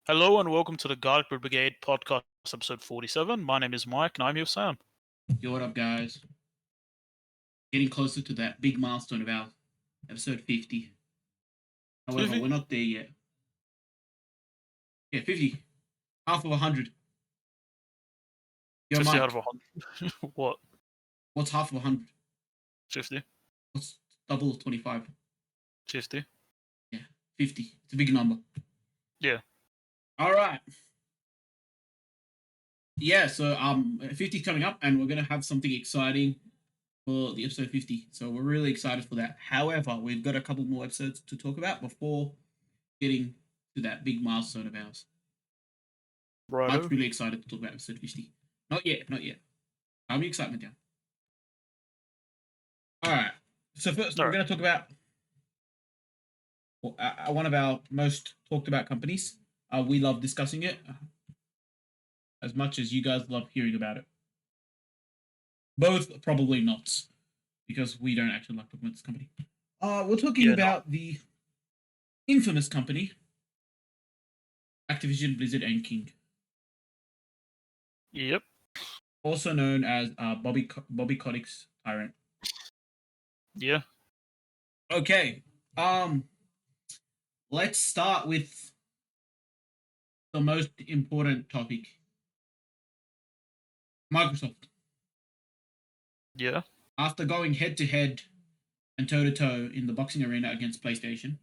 Hello and welcome to the Brigade podcast, episode 47. My name is Mike and I'm here with Sam. Yo, what up, guys? Getting closer to that big milestone of our episode 50. However, 50? we're not there yet. Yeah, 50. Half of 100. Yo, 50 out Mike, of 100. What? what's half of 100? 50? What's double of 25? 50? Yeah, 50. It's a big number. Yeah. All right. Yeah, so 50 coming up, and we're going to have something exciting for the episode 50. So we're really excited for that. However, we've got a couple more episodes to talk about before getting to that big milestone of ours. Righto. I'm really excited to talk about episode 50. Not yet, not yet. Calm your excitement down. All right. So first, we're going to talk about one of our most talked about companies. We love discussing it as much as you guys love hearing about it. Both probably not, because we don't actually like talking about this company. We're talking about the infamous company, Activision, Blizzard, and King. Yep. Also known as Bobby Kotick's Tyrant. Yeah. Okay. Let's start with the most important topic. Microsoft. Yeah. After going head to head and toe to toe in the boxing arena against PlayStation,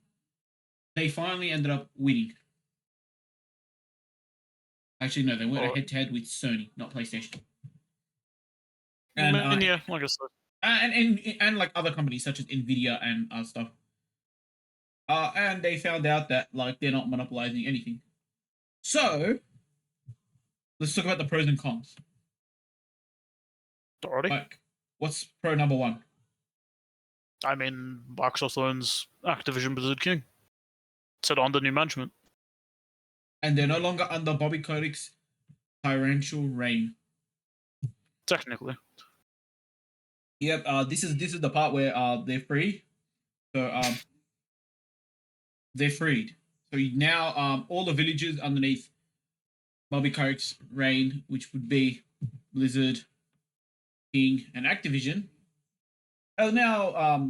they finally ended up winning. Actually, no, they went head to head with Sony, not PlayStation. And yeah, like I said. And like other companies such as Nvidia and other stuff. And they found out that like they're not monopolizing anything. So let's talk about the pros and cons. Alrighty. Like, what's pro number one? I mean, Microsoft owns Activision, Blizzard, King. Set under new management. And they're no longer under Bobby Kotick's tyrannical reign. Technically. Yep. This is the part where they're free. So they're freed. So now all the villages underneath Bobby Kotick's reign, which would be Blizzard, King, and Activision, have now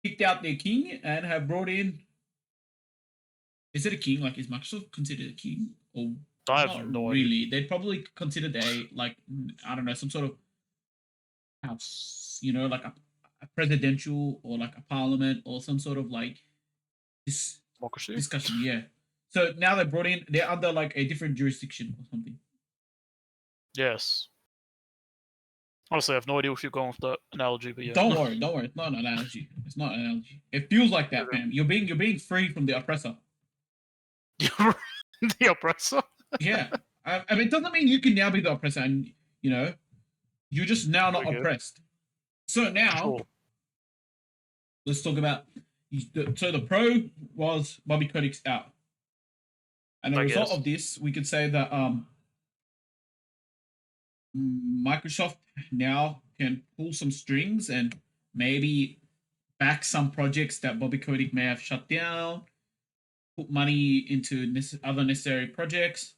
kicked out their king and have brought in. Is it a king? Like, is Microsoft considered a king? Or I have no really? idea. They'd probably considered I don't know, some sort of house, like a presidential or like a parliament or some sort of like this Democracy? discussion. Yeah. So now they're under like a different jurisdiction or something. Yes. Honestly, I have no idea if you're going with that analogy, but yeah. Don't worry. It's not an analogy. It's not an analogy. It feels like that, fam. You're being freed from the oppressor. The oppressor? Yeah. I mean, it doesn't mean you can now be the oppressor and, you're just now not oppressed. So now, let's talk about, so the pro was Bobby Kotick's out. And as a result of this, we could say that Microsoft now can pull some strings and maybe back some projects that Bobby Kotick may have shut down, put money into other necessary projects,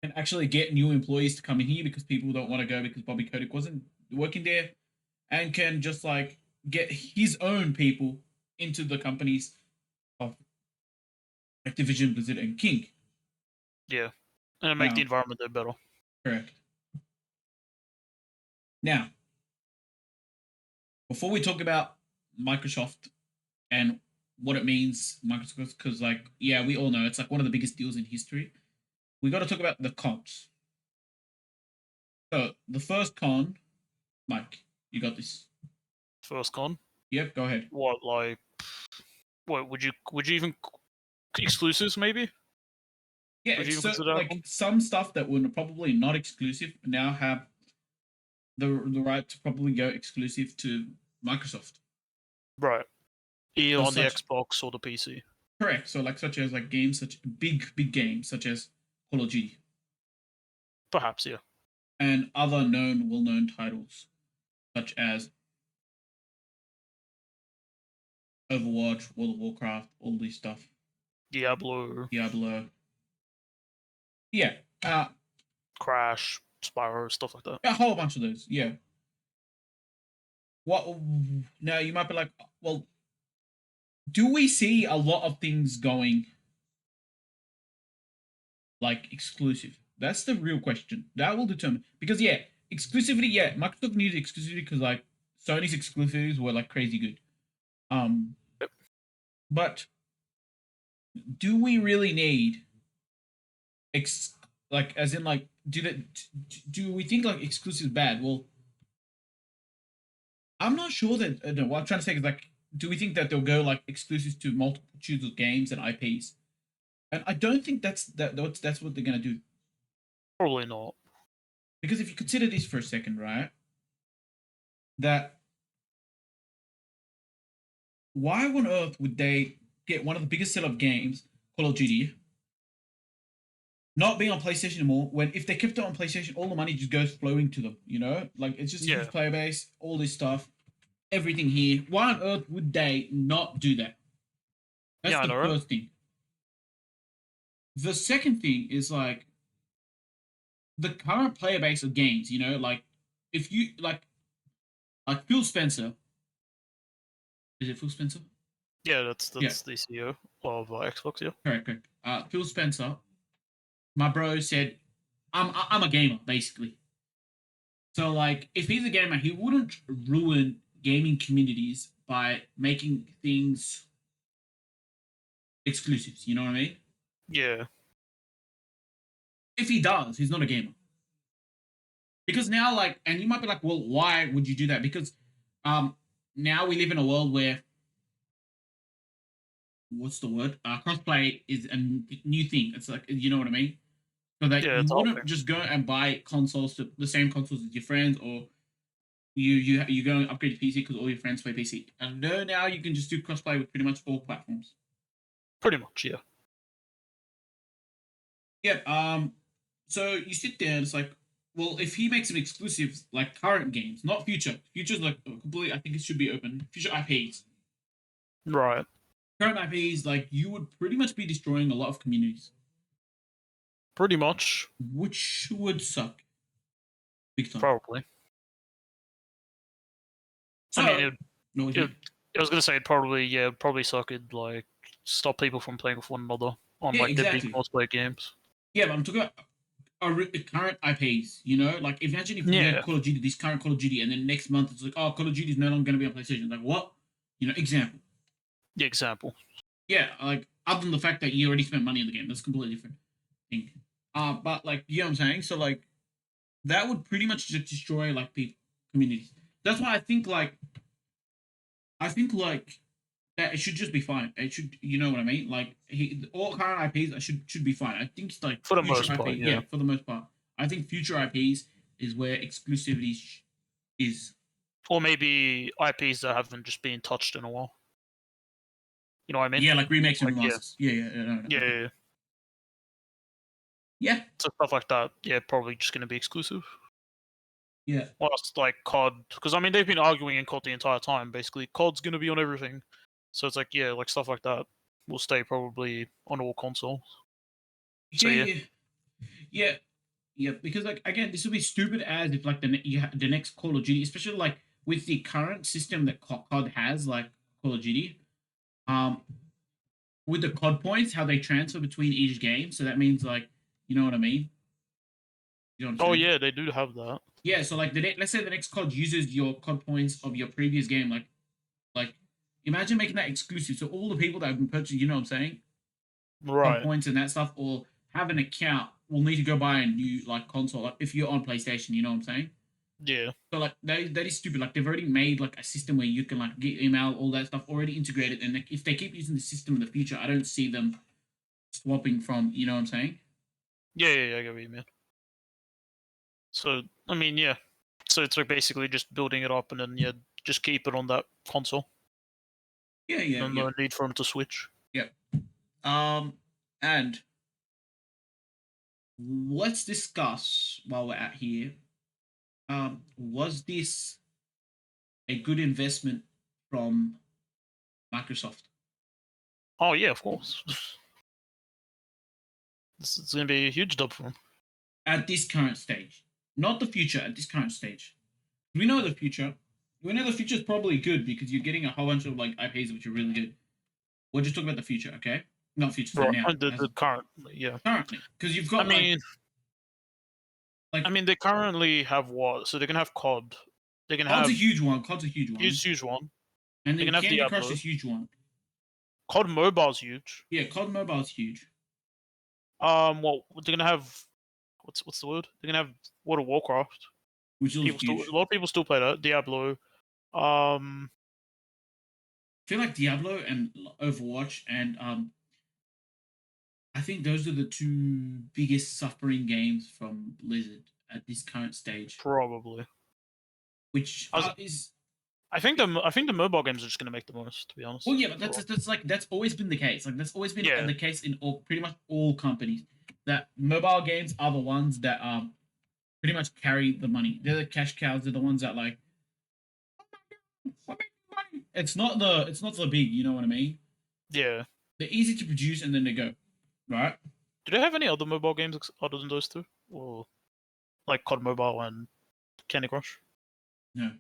and actually get new employees to come in here because people don't want to go because Bobby Kotick wasn't working there, and can just like get his own people into the companies of Activision, Blizzard, and King. Yeah. And make the environment there better. Correct. Now, before we talk about Microsoft and what it means, Microsoft, because we all know it's like one of the biggest deals in history. We got to talk about the cons. So the first con, Mike, you got this. First con? Yep, go ahead. What would you even exclusives maybe? Yeah, so like some stuff that were probably not exclusive now have the right to probably go exclusive to Microsoft. Right. Either on the Xbox or the PC. Correct. So such as games, such big games such as Call of Duty. Perhaps, yeah. And other well-known titles such as Overwatch, World of Warcraft, all this stuff. Diablo, Diablo. Yeah, Crash, Spyro, stuff like that. a whole bunch of those. Yeah. What? Now you might be like, well, do we see a lot of things going like exclusive? That's the real question. That will determine because yeah, exclusivity. Yeah, Microsoft needs exclusivity because like Sony's exclusives were like crazy good. Yep. But do we really need like as in like do we think like exclusive is bad? Well, I'm not sure that no, what I'm trying to say is like, do we think that they'll go like exclusives to multitudes of games and IPs? And I don't think that's what they're gonna do. Probably not. Because if you consider this for a second, right? That why on earth would they get one of the biggest seller of games, Call of Duty, not being on PlayStation anymore? When if they kept it on PlayStation, all the money just goes flowing to them. You know, like it's just a huge player base, all this stuff, everything here. Why on earth would they not do that? That's Yeah, I the know, right? first thing. The second thing is like the current player base of games. You know, like if you like Phil Spencer. Is it Phil Spencer? Yeah, that's Yeah, the CEO of Xbox. Yeah. correct. Phil Spencer, my bro said, I'm a gamer basically. So like, if he's a gamer, he wouldn't ruin gaming communities by making things exclusives. You know what I mean? Yeah. If he does, he's not a gamer. Because now, like, and you might be like, well, why would you do that? Because now we live in a world where what's the word? Crossplay is a new thing. It's like you know what I mean. So that Yeah, you it's a whole wouldn't thing. just go and buy consoles to the same consoles as your friends, or you go and upgrade your PC because all your friends play PC. And no, now you can just do crossplay with pretty much all platforms. Pretty much, yeah. Yeah. So you sit there and it's like, well, if he makes them exclusives like current games, not future. Future's like completely. I think it should be open. Future IPs. Right. Current IPs, like you would pretty much be destroying a lot of communities, Pretty much. which would suck big time. Probably. I mean, So, no, it, I was gonna say probably suck it like stop people from playing with one another on yeah, like their big exactly. multiplayer games. Yeah, but I'm talking about current IPs. You know, like imagine if we had Yeah. Call of Duty, this current Call of Duty, and then next month it's like, oh, Call of Duty is no longer going to be on PlayStation. Like what? You know, example. The example. Yeah, like other than the fact that you already spent money on the game, that's a completely different thing. But like you know what I'm saying. So like that would pretty much just destroy like people communities. That's why I think like that it should just be fine. It should, you know what I mean? Like all current IPs should be fine. I think it's like For the future most IP, part, yeah, yeah. for the most part. I think future IPs is where exclusivity is. Or maybe IPs that haven't just been touched in a while. You know what I mean? Yeah, like remakes and Like remasters. Yeah, no, yeah, okay. yeah. Yeah, So stuff like that, yeah, probably just gonna be exclusive. yeah, Whilst like COD, because I mean they've been arguing in COD the entire time. Basically, COD's gonna be on everything, so it's like yeah, like stuff like that will stay probably on all consoles. So yeah, yeah, yeah, yeah, yeah. Because like again, this would be stupid as if like the next Call of Duty, especially like with the current system that COD has, like Call of Duty. Um, with the COD points, how they transfer between each game. So that means like, you know what I mean? You know what I'm oh saying? yeah, they do have that. Yeah. So like let's say the next COD uses your COD points of your previous game. Like imagine making that exclusive. So all the people that have been purchasing, you know what I'm saying? COD Right. points and that stuff, or have an account, will need to go buy a new like console. Like if you're on PlayStation, you know what I'm saying? Yeah. So like that is stupid. Like they've already made like a system where you can like get email, all that stuff already integrated. And like, if they keep using the system in the future, I don't see them swapping from. You know what I'm saying? Yeah, I get what you mean. So I mean, yeah. So it's like basically just building it up and then yeah, just keep it on that console. And Yeah. no need for them to switch. Yeah. And let's discuss while we're at here. Was this a good investment from Microsoft? Oh yeah, of course. This is going to be a huge dub for them. At this current stage, not the future. At this current stage, we know the future. We know the future is probably good because you're getting a whole bunch of like IPs which are really good. We're just talking about the future, okay? Not future, so Right, now. the currently, yeah. Currently, because you've got I mean, they currently have what? So they can have COD. They can COD's have a huge one. COD's a huge one. huge one. And They then can have Candy Crush Diablo. is huge one. COD Mobile's huge. Yeah, COD Mobile is huge. Well, they're gonna have what's the word? They're gonna have World of Warcraft. Which is People huge. still, a lot of people still play that. Diablo. I feel like Diablo and Overwatch and I think those are the two biggest suffering games from Blizzard at this current stage. Probably. Which is I think the mobile games are just gonna make the most, to be honest. well, yeah, but that's always been the case. Like that's always been the case in pretty much all companies. That mobile games are the ones that pretty much carry the money. They're the cash cows. They're the ones that like we're making money. It's not the big. You know what I mean? Yeah. They're easy to produce and then they go right. Do they have any other mobile games other than those two, or like COD Mobile and Candy Crush? No.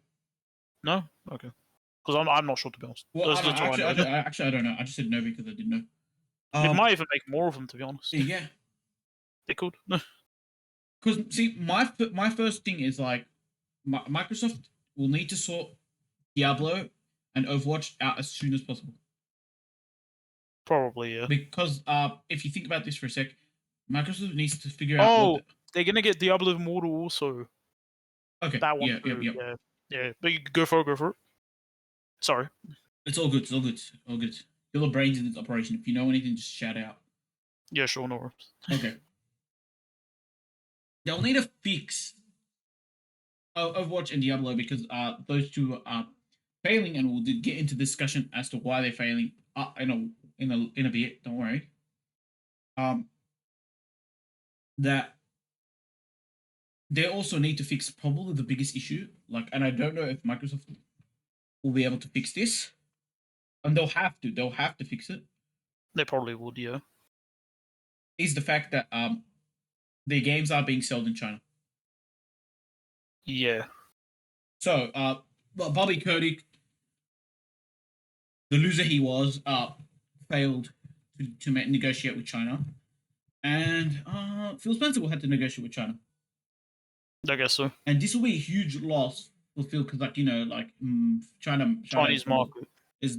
No. Okay. Because I'm not sure, to be honest. Well, I don't know. I just said no because I didn't know. They might even make more of them, to be honest. Yeah. They could. Because see, my first thing is like, Microsoft will need to sort Diablo and Overwatch out as soon as possible. Probably, yeah. Because if you think about this for a sec, Microsoft needs to figure out. Oh, they're gonna get Diablo Immortal also. Okay. That one. Yeah. But you go for it. Sorry. It's all good. All good. You're the brains in this operation. If you know anything, just shout out. Yeah, sure, no worries. Okay. They'll need to fix Overwatch and Diablo because those two are failing, and we'll get into discussion as to why they're failing. In a bit. Don't worry. That they also need to fix probably the biggest issue. Like, and I don't know if Microsoft will be able to fix this, and they'll have to. They'll have to fix it. They probably would, yeah. Is the fact that their games are being sold in China. Yeah. So, Bobby Kotick, the loser he was, failed to negotiate with China, and Phil Spencer will have to negotiate with China. I guess so. And this will be a huge loss for Phil because, like, Chinese market is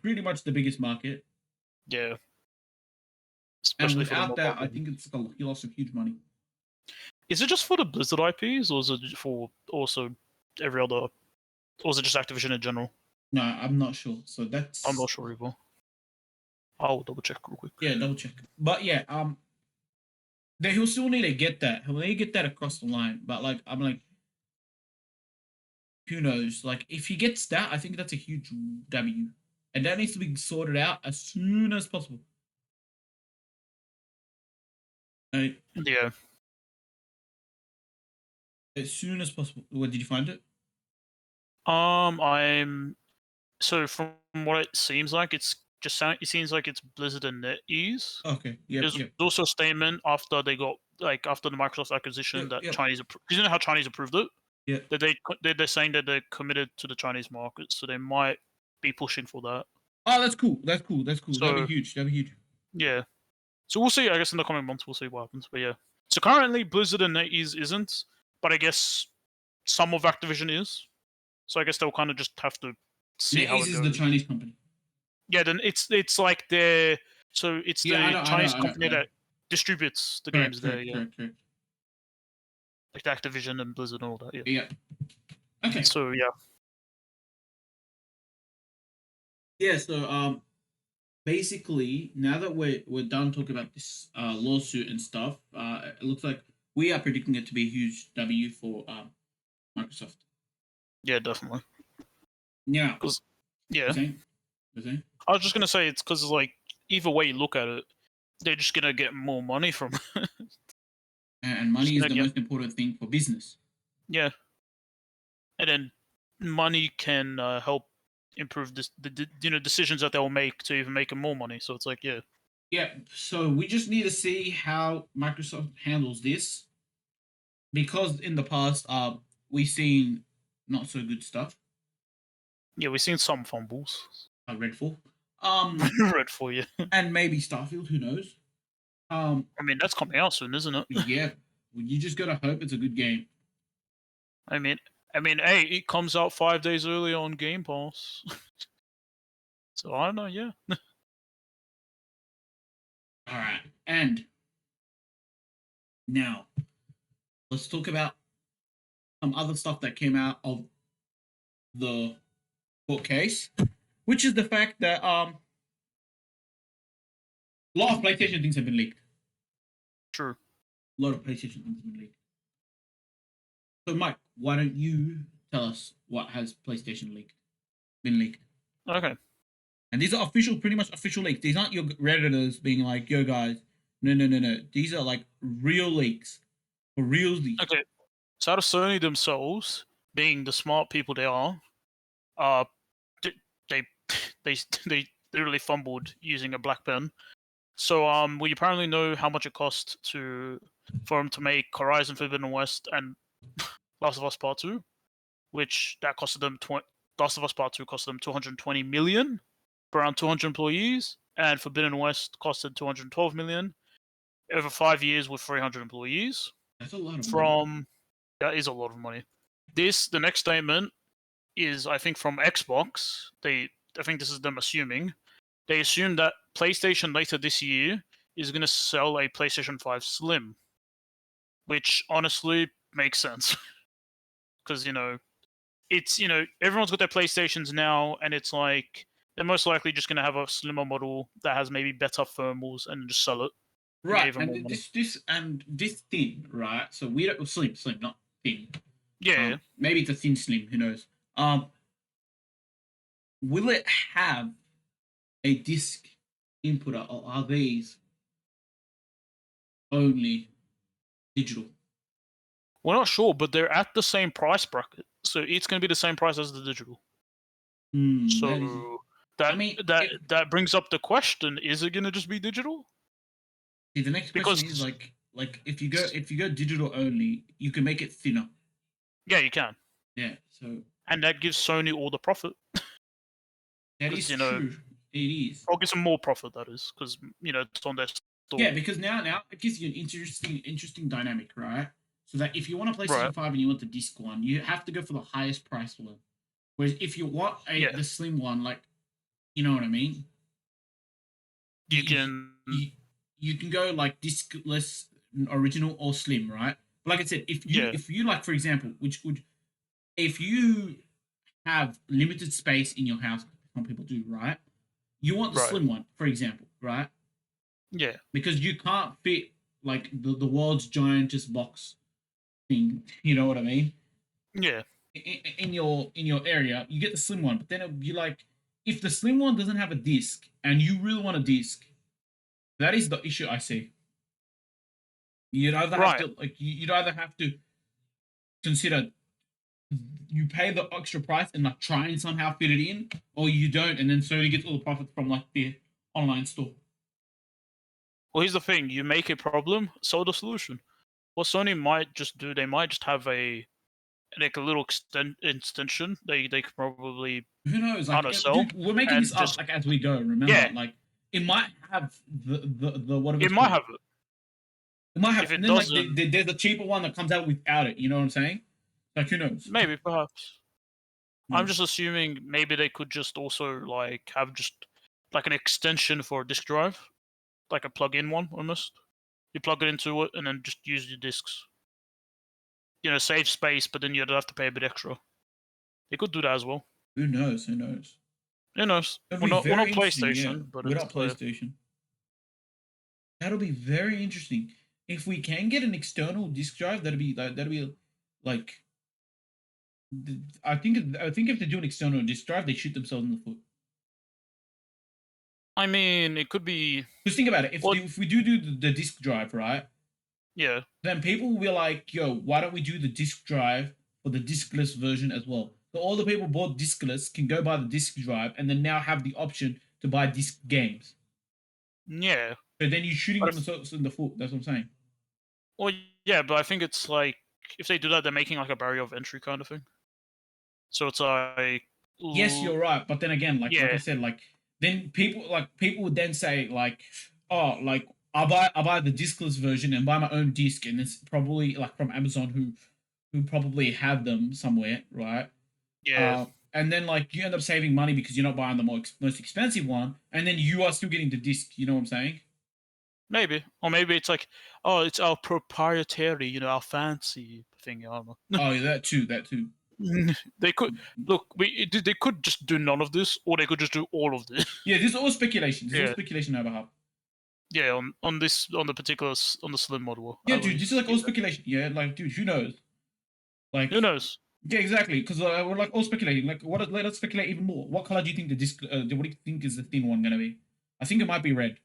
pretty much the biggest market. Yeah. Especially and without that, I think he lost some huge money. Is it just for the Blizzard IPs, or is it for also every other, or is it just Activision in general? No, I'm not sure. So that's I'm not sure either. I'll double check real quick. Yeah, double check. But yeah, he'll still need to get that. He'll need to get that across the line. But like, I'm like, who knows? Like, if he gets that, I think that's a huge W, and that needs to be sorted out as soon as possible. Right? Yeah. As soon as possible. Where did you find it? So from what it seems like, it seems like it's Blizzard and NetEase. Okay. Yeah. There's also a statement after the Microsoft acquisition that Chinese. You know how Chinese approved it. Yeah. That they're saying that they're committed to the Chinese market, so they might be pushing for that. Oh, that's cool. So, that'd be huge. Yeah. So we'll see. I guess in the coming months we'll see what happens. But yeah. So currently Blizzard and NetEase isn't, but I guess some of Activision is. So I guess they'll kind of just have to see how it goes. NetEase is the Chinese company. Yeah, then it's like the Chinese company that distributes the games there. Yeah. Correct. Like the Activision and Blizzard and all that. Yeah. Yeah. Okay. So yeah. Yeah. So basically, now that we're done talking about this lawsuit and stuff, it looks like we are predicting it to be a huge W for Microsoft. Yeah, definitely. Yeah. Yeah. I was just gonna say it's because like either way you look at it, they're just gonna get more money from it. And money is the most important thing for business. Yeah. And then money can help improve the decisions that they'll make to even make more money. So it's like, yeah. Yeah, so we just need to see how Microsoft handles this because in the past, we've seen not so good stuff. Yeah, we've seen some fumbles. Redfall, Red for you. and maybe Starfield. Who knows? Um, I mean, that's coming out soon, isn't it? yeah, you just gotta hope it's a good game. I mean, hey, it comes out 5 days early on Game Pass. So I don't know. Yeah. All right, and now let's talk about some other stuff that came out of the court case, which is the fact that a lot of PlayStation things have been leaked. True. A lot of PlayStation things have been leaked. So, Mike, why don't you tell us what has PlayStation been leaked? Okay. And these are official, pretty much official leaks. These aren't your redditors being like, "Yo, guys, no, no, no, no." These are like real leaks for real leaks. Okay. So out of Sony themselves, being the smart people they are, uh, they they they literally fumbled using a black pen. So we apparently know how much it cost for them to make Horizon Forbidden West and Last of Us Part Two, which that costed them Last of Us Part Two costed them 220 million for around 200 employees, and Forbidden West costed 212 million over 5 years with 300 employees. That's a lot of money. From That is a lot of money. The next statement is, I think, from Xbox. I think this is them assuming. They assume that PlayStation later this year is going to sell a PlayStation 5 Slim, which honestly makes sense because it's everyone's got their PlayStations now, and it's like they're most likely just going to have a slimmer model that has maybe better thermals and just sell it and get Right, even more and money. this thin, right? So we don't slim, not thin. Yeah, Maybe it's a thin slim. Who knows? Will it have a disc input, or are these only digital? we're not sure, but they're at the same price bracket, so it's going to be the same price as the digital. That is. So I mean, that brings up the question: is it going to just be digital? the next question Because is like if you go digital only, you can make it thinner. yeah, you can, Yeah, so and that gives Sony all the profit that because is true. It is. I'll give some more profit. That is because it's on their store. Yeah, because now it gives you an interesting dynamic, right? So that if you want a Right. PlayStation 5 and you want the disc one, you have to go for the highest price one. Whereas if you want Yeah. the slim one, like you know what I mean? You can. You can go like discless original or slim, right? But like I said, if you like, for example, if you have limited space in your house, some people do, right? You want the Right. slim one, for example, right? Yeah. Because you can't fit like the world's giantest box thing. You know what I mean? Yeah. In your area, you get the slim one, but then it'll be like if the slim one doesn't have a disc and you really want a disc, that is the issue I see. You'd either have to you'd either have to consider you pay the extra price and like try and somehow fit it in, or you don't, and then Sony gets all the profit from like the online store. Well, here's the thing: you make a problem, solve the solution. What Sony might just do, they might just have a little extension. They could probably Who knows? Like, sell. dude, we're making And this up just like as we go. Remember, yeah, like it might have the whatever it it's might called. have it. It might have, If it and then like doesn't, there's a cheaper one that comes out without it. You know what I'm saying? Like who knows? maybe perhaps. I'm Hmm. just assuming maybe they could just also like have just like an extension for a disk drive, like a plug-in one almost. You plug it into it and then just use your discs. Save space, but then you'd have to pay a bit extra. They could do that as well. Who knows? Who knows? Who knows? That'll We're be not very interesting. Yeah, PlayStation, but we're it's not PlayStation. That'll be very interesting. If we can get an external disk drive, that'll be like. I think if they do an external disk drive, they shoot themselves in the foot. I mean, it could be. Just think about it. If we do the disk drive, right? Yeah. Then people will be like, "Yo, why don't we do the disk drive for the diskless version as well?" So all the people bought diskless can go buy the disk drive and then now have the option to buy disc games. Yeah. But then you're shooting But themselves in the foot. That's what I'm saying. well, yeah, but I think it's like if they do that, they're making like a barrier of entry kind of thing. So it's like, Yes, you're right. But then again, like I yeah, said, like then people would then say like, oh, like I buy the discless version and buy my own disc, and it's probably like from Amazon who probably have them somewhere, right? yeah, And then like you end up saving money because you're not buying the most expensive one, and then you are still getting the disc. You know what I'm saying? maybe, or maybe it's like, oh, it's our proprietary, our fancy thing. I don't know. Oh, yeah, that too. That too. They could look. They could just do none of this, or they could just do all of this. Yeah, this is all speculation. This is all Yeah, speculation on our behalf. yeah. On the particular on the slim model Yeah, at dude, this is least. like Yeah. all speculation. Yeah, like, dude, who knows? Like, Who knows? yeah, exactly. Because we're like all speculating. Like, what? Let's speculate even more. What color do you think the disc? What do you think is the thin one gonna be? I think it might be red.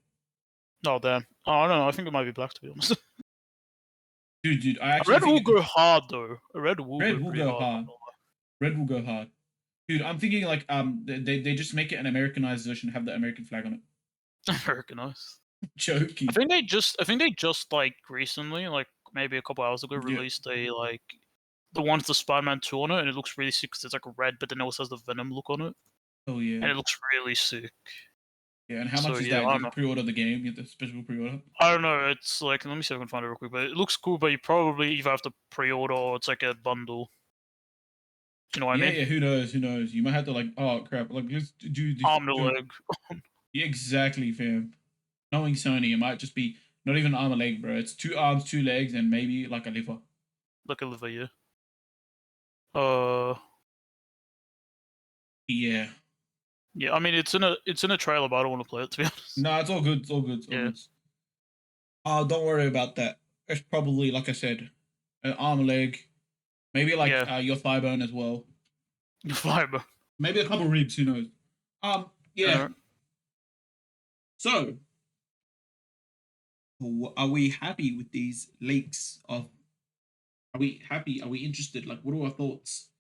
Oh damn. Oh, I don't know. I think it might be black to be honest. Dude, I A actually red think will go hard though. A red will red go will pretty go hard. hard. Red will go hard. Dude, I'm thinking like they just make it an Americanized version, have the American flag on it. Americanized. Joking. I think they just like recently, like maybe a couple hours ago, Yeah. released a like the one with the Spider-Man 2 on it, and it looks really sick 'cause it's like red, but then it also has the Venom look on it, Oh yeah. and it looks really sick. Yeah. And how So much is yeah, that? I Do don't you know. pre-order the game? You get the special pre-order. I don't know. It's like let me see if I can find it real quick, but it looks cool. But you probably either have to pre-order or it's like a bundle. You know what I Yeah, mean? yeah. Who knows? Who knows? You might have to like, oh crap, like let's do this. Arm to Do leg, yeah, exactly, fam. Knowing Sony, it might just be not even an arm and leg, bro. It's two arms, two legs, and maybe like a liver. like a liver, yeah. Uh, Yeah. yeah. I mean, it's in a trailer, but I don't want to play it to be honest. No, it's all good. It's all good. It's all Yeah, good. Oh, don't worry about that. It's probably like I said, an arm, leg, maybe like yeah. your thigh bone as well. Fiber. Maybe a couple ribs. Who knows? Yeah. Uh, So, are we happy with these leaks? Are we happy? Are we interested? Like, what are our thoughts?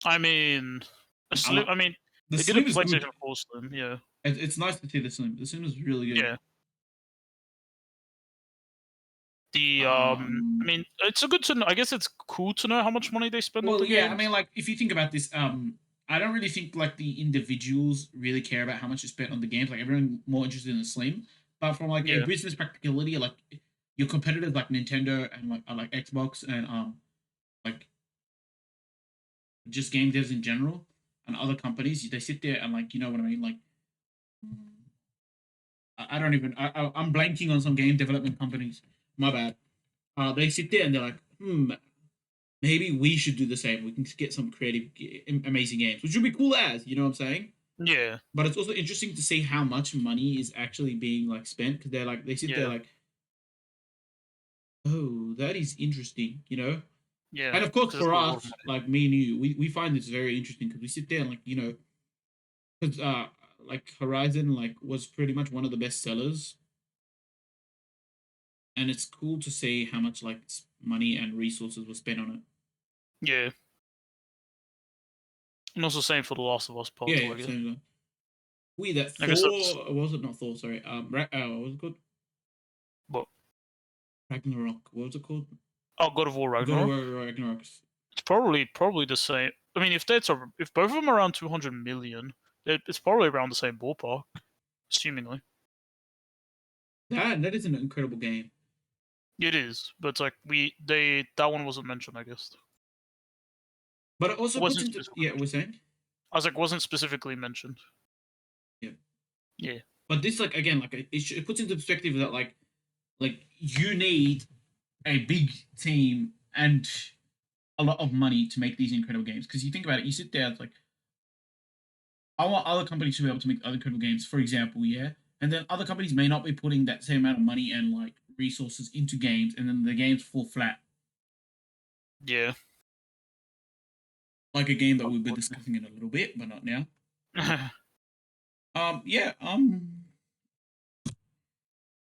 I mean, a I slim. like I mean, the they did a slim is good. PlayStation 4 Slim. Yeah, It's nice to see the slim. The slim is really good. yeah. The I Um, mean, it's a good to know. I guess it's cool to know how much money they spend on well, the yeah. I games. mean, like, if you think about this, I don't really think like the individuals really care about how much is spent on the games. Like, everyone more interested in the slim. But from like a Yeah, business practicality, like your competitors like Nintendo and like Xbox and like just game devs in general and other companies, they sit there and like you know what I mean, like I don't even I'm blanking on some game development companies. My bad. They sit there and they're like, maybe we should do the same. We can get some creative, amazing games, which would be cool as you know what I'm saying. yeah, But it's also interesting to see how much money is actually being like spent because they're like they sit there yeah, like, oh, that is interesting, you know. yeah. And of course, Because it's for a lot of us, money. like me and you, we find this very interesting because we sit there and like you know, because like Horizon like was pretty much one of the best sellers, and it's cool to see how much like money and resources were spent on it. Yeah, and also same for the Last of Us Part Yeah, Two. yeah. I guess. So we that I guess that's Thor was it not Thor? Sorry, what was it called? what. Ragnarok. What was it called? Oh, God of War God of Ragnarok. War Ragnarok. It's probably the same. I mean, if both of them are around 200 million, it's probably around the same ballpark, assumingly. That is an incredible game. It is, but it's like that one wasn't mentioned. I guess But it also puts wasn't into specifically yeah, we're mentioned. saying I was like, wasn't specifically mentioned. yeah. Yeah, But this like again like it puts into perspective that like you need a big team and a lot of money to make these incredible games. Because you think about it, you sit there, it's like, I want other companies to be able to make other incredible games, for example, yeah. And then other companies may not be putting that same amount of money and like resources into games, and then the games fall flat. yeah. Like a game that we'll be Unfortunately. discussing in a little bit, but not now. Oh Yeah.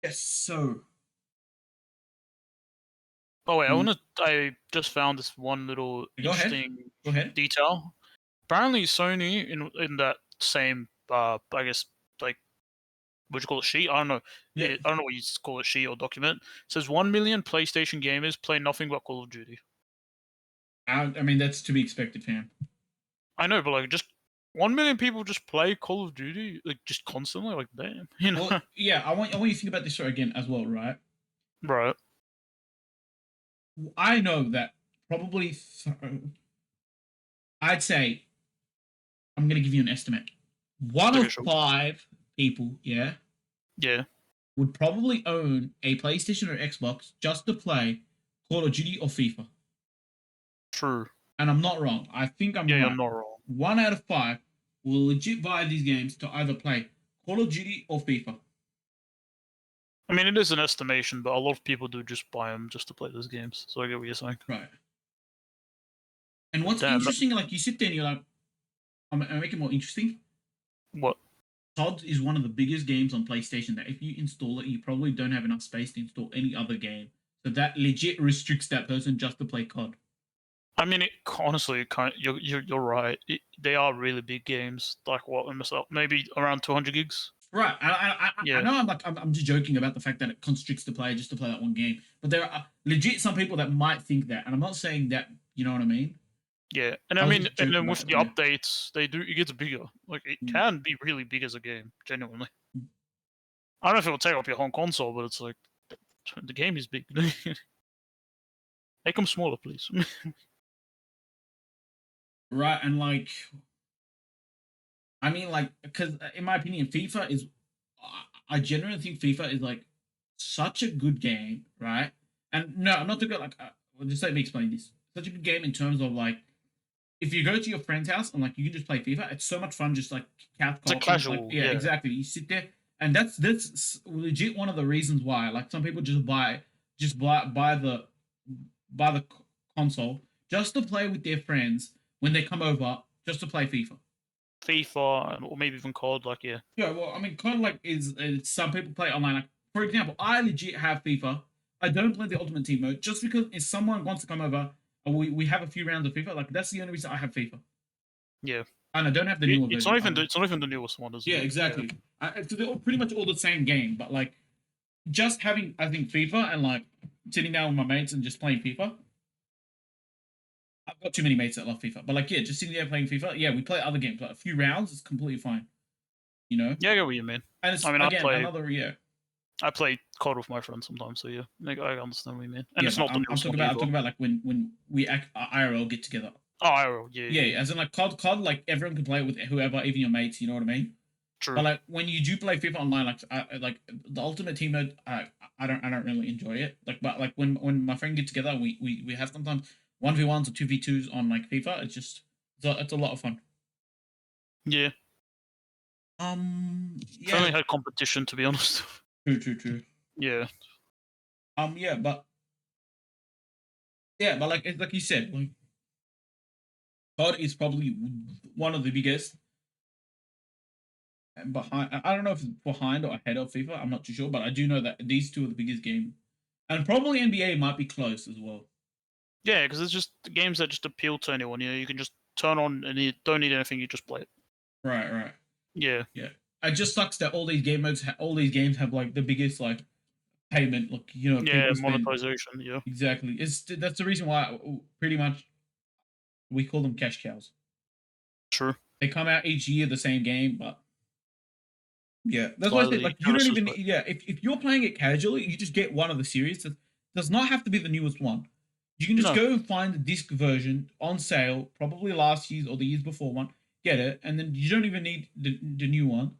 Yes. So. wait, Mm, I just found this one little go ahead. interesting Go ahead. detail. Apparently, Sony in that same I guess like what do you call it, sheet? I don't know. Yeah. I don't know what you call it, sheet or document. It says 1 million PlayStation gamers play nothing but Call of Duty. I mean, that's to be expected, fam. I know, but like, just 1 million people just play Call of Duty like just constantly. Like, damn, you know? Well, yeah, I want you to think about this again as well, right? Right. I know that probably I'd say I'm gonna give you an estimate. One Okay, of sure. 5 people, yeah, Yeah. would probably own a PlayStation or Xbox just to play Call of Duty or FIFA. True. And I'm not wrong. I think I'm Yeah, you're right. not wrong. 1 out of 5 will legit buy these games to either play Call of Duty or FIFA. I mean, it is an estimation, but a lot of people do just buy them just to play those games. So I get what you're saying. Right. And what's Damn. interesting, like you sit there and you're like, I'm make it more interesting. What? COD is one of the biggest games on PlayStation that if you install it, you probably don't have enough space to install any other game. So that legit restricts that person just to play COD. I mean, honestly, you're right. They are really big games. Like what? Maybe around 200 gigs. Right. I Yeah. know I'm just joking about the fact that it constricts the player just to play that one game. But there are legit some people that might think that. And I'm not saying that, you know what I mean? Yeah, and I I was mean, just and joking then about with it, the yeah. updates, it gets bigger. Like it Mm. can be really big as a game, genuinely. Mm. I don't know if it will take up your whole console, but it's like the game is big. Make them smaller, please. Right. And like, I mean, like, because in my opinion, FIFA is, I genuinely think FIFA is like such a good game, right? And no, I'm not talking about like, just let me explain this. Such a good game in terms of like, if you go to your friend's house and like you can just play FIFA, it's so much fun. Just like couch It's a co-op, casual, like yeah, yeah. exactly. You sit there, and that's legit one of the reasons why. Like some people just buy the console just to play with their friends when they come over, just to play FIFA. FIFA or maybe even COD. Like yeah, Yeah, well, I mean, kind of like is some people play online. Like, for example, I legit have FIFA. I don't play the Ultimate Team mode just because if someone wants to come over and we have a few rounds of FIFA, like that's the only reason I have FIFA. yeah. And I don't have the newer It's version. not even the newest one, is Yeah, it? exactly. So they're all pretty much all the same game, but like just having, I think, FIFA and like sitting down with my mates and just playing FIFA. I've got too many mates that love FIFA, but like yeah, just sitting there playing FIFA. Yeah, we play other games, but a few rounds is completely fine. You know. Yeah, I get what you mean. And it's I mean, again another I play COD with my friends sometimes, so yeah, I understand what you mean. And yeah. it's not the I'm newest talking one about either. like when we IRL get together. Oh, Yeah, as in like COD, like everyone can play it with whoever, even your mates. You know what I mean? True. But like when you do play FIFA online, like the Ultimate Team mode, I don't really enjoy it. Like, but like when my friend get together, we have sometimes 1v1s or 2v2s on like FIFA. It's just it's a lot of fun. Yeah. Yeah. I've only had competition, to be honest. True. Yeah. Yeah, but like it's like you said, like COD is probably one of the biggest. And behind, I don't know if it's behind or ahead of FIFA. I'm not too sure, but I do know that these two are the biggest games, and probably NBA might be close as well. Yeah, because it's just the games that just appeal to anyone. You know, you can just turn on and you don't need anything. You just play it. Right. Yeah. It just sucks that all these game modes, all these games have like the biggest like payment. Like Yeah, people spend. monetization. Yeah. Exactly. That's the reason why pretty much we call them cash cows. True. They come out each year the same game, but yeah, that's why I said like you don't even if you're playing it casually, you just get one of the series. It does not have to be the newest one. You can just go and find the disc version on sale, probably last year's or the years before one. Get it, and then you don't even need the new one,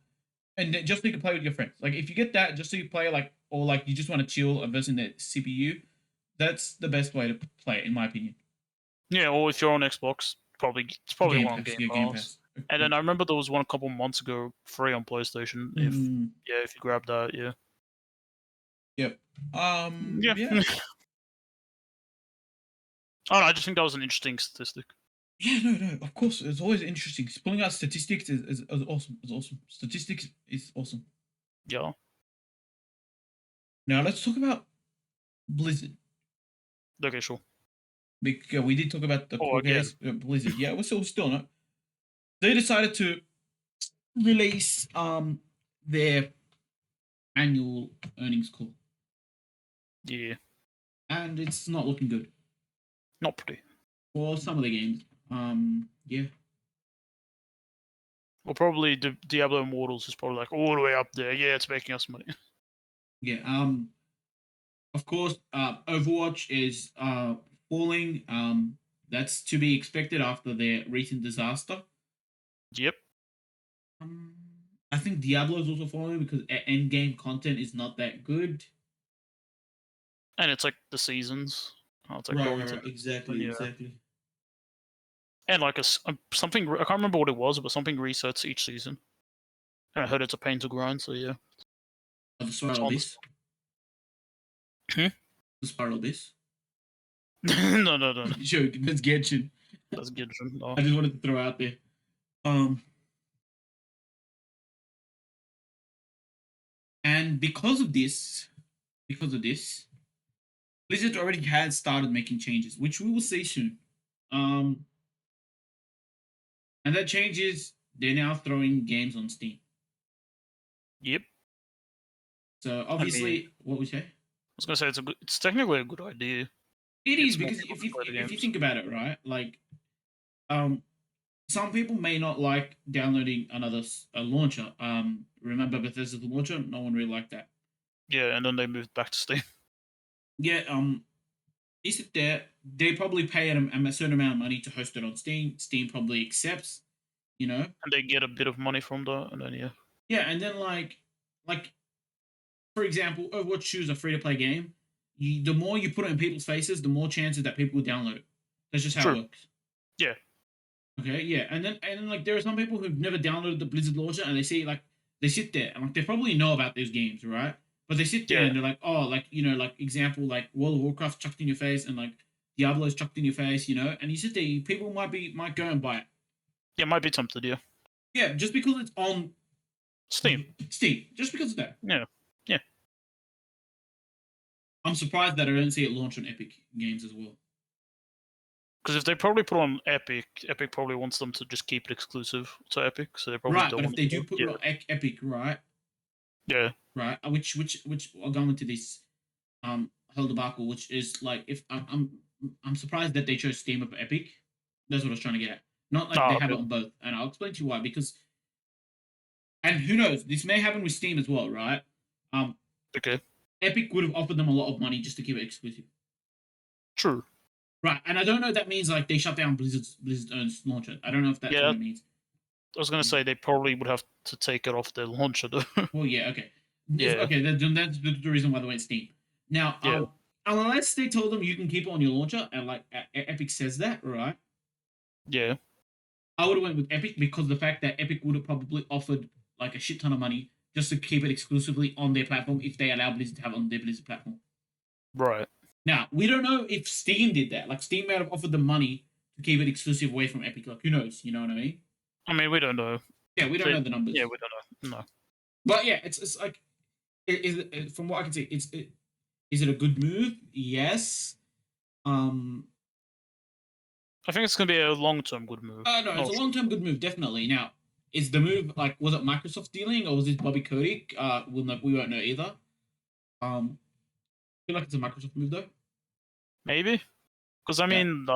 and then just so you can play with your friends. Like if you get that, just so you play like or like you just want to chill and versus the CPU, that's the best way to play it, in my opinion. Yeah, or if you're on Xbox, it's probably one Game Pass. And then I remember there was one a couple months ago, free on PlayStation. If you grab that, yeah. Yep. Yeah. Oh, no, I just think that was an interesting statistic. Yeah, no. Of course, it's always interesting. Pulling out statistics is awesome. It's awesome. Statistics is awesome. Yeah. Now let's talk about Blizzard. Okay, sure. Because we did talk about the court case, Blizzard. Yeah, we're still not. They decided to release their annual earnings call, Yeah, and it's not looking good not pretty. for some of the games. Yeah. Well, probably Diablo Immortals is probably like all the way up there. Yeah, it's making us money. Yeah. Of course, Overwatch is falling. That's to be expected after their recent disaster. Yep. Um, I think Diablo is also falling because end game content is not that good. And it's like the seasons. It's like Right, going right, into right. Exactly, yeah. exactly. And like something I can't remember what it was, but something resets each season. And I heard it's a pain to grind, so yeah. Oh, the It's Spiral on Abyss. Hmm? The Spiral Abyss. No. Joke. That's Genshin. That's good. No. I just wanted to throw out there. Um, and because of this, Blizzard already had started making changes, which we will see soon. Um, and that changes. They're now throwing games on Steam. Yep. So I mean, obviously, what we say? I was gonna say it's technically a good idea. It is It's more because people to play the if you games. think about it, right? Like, um, some people may not like downloading another a launcher. Remember Bethesda's launcher? No one really liked that. Yeah, and then they moved back to Steam. Yeah. You sit there. They probably pay a certain amount of money to host it on Steam. Steam probably accepts. You know. And they get a bit of money from that, and then yeah. Yeah, and then like for example, Overwatch 2 is a free to play game. The more you put it in people's faces, the more chances that people will download it. That's just how it True. works. Yeah. Okay, yeah, and then like there are some people who've never downloaded the Blizzard launcher and they say like they sit there and like they probably know about those games, right? But they sit there Yeah. and they're like, oh, like like example, like World of Warcraft chucked in your face and like Diablo's chucked in your face, and you sit there, people might go and buy it. Yeah, might be tempted, yeah. Yeah, just because it's on Steam. Steam, just because of that. Yeah. Yeah. I'm surprised that I don't see it launch on Epic Games as well. Because if they probably put on Epic, Epic probably wants them to just keep it exclusive to Epic, so they probably Right, don't but if want they to. do put Yeah. it on Epic, right, Yeah. right, which I'll go into this whole debacle, which is like if I'm surprised that they chose Steam over Epic. That's what I was trying to get at. Not like they Ah, have it okay. on both, and I'll explain to you why. Because and who knows, this may happen with Steam as well, right? Um, Okay. Epic would have offered them a lot of money just to keep it exclusive, True. right? And I don't know if that means like they shut down Blizzard's own launcher. I don't know if that's Yeah, what it means. I was gonna say they probably would have to take it off their launcher though. Well, yeah, okay. Yeah. Okay, then that's the reason why they went Steam. Now, Yeah. unless they told them you can keep it on your launcher, and like Epic says that, right? Yeah. I would have went with Epic because the fact that Epic would have probably offered like a shit ton of money just to keep it exclusively on their platform if they allow Blizzard to have it on their Blizzard platform. Right. Now, we don't know if Steam did that. Like, Steam might have offered them money to keep it exclusive away from Epic. Like, who knows? You know what I mean? I mean, we don't know. Yeah, we don't know the numbers. Yeah, we don't know. No. But yeah, it's like, from what I can see, is it a good move? Yes. I think it's gonna be a long-term good move. No, it's a long term good move, definitely. Now, is the move like was it Microsoft dealing or was it Bobby Kotick? We won't know either. I feel like it's a Microsoft move though. Maybe. Because I Yeah. mean,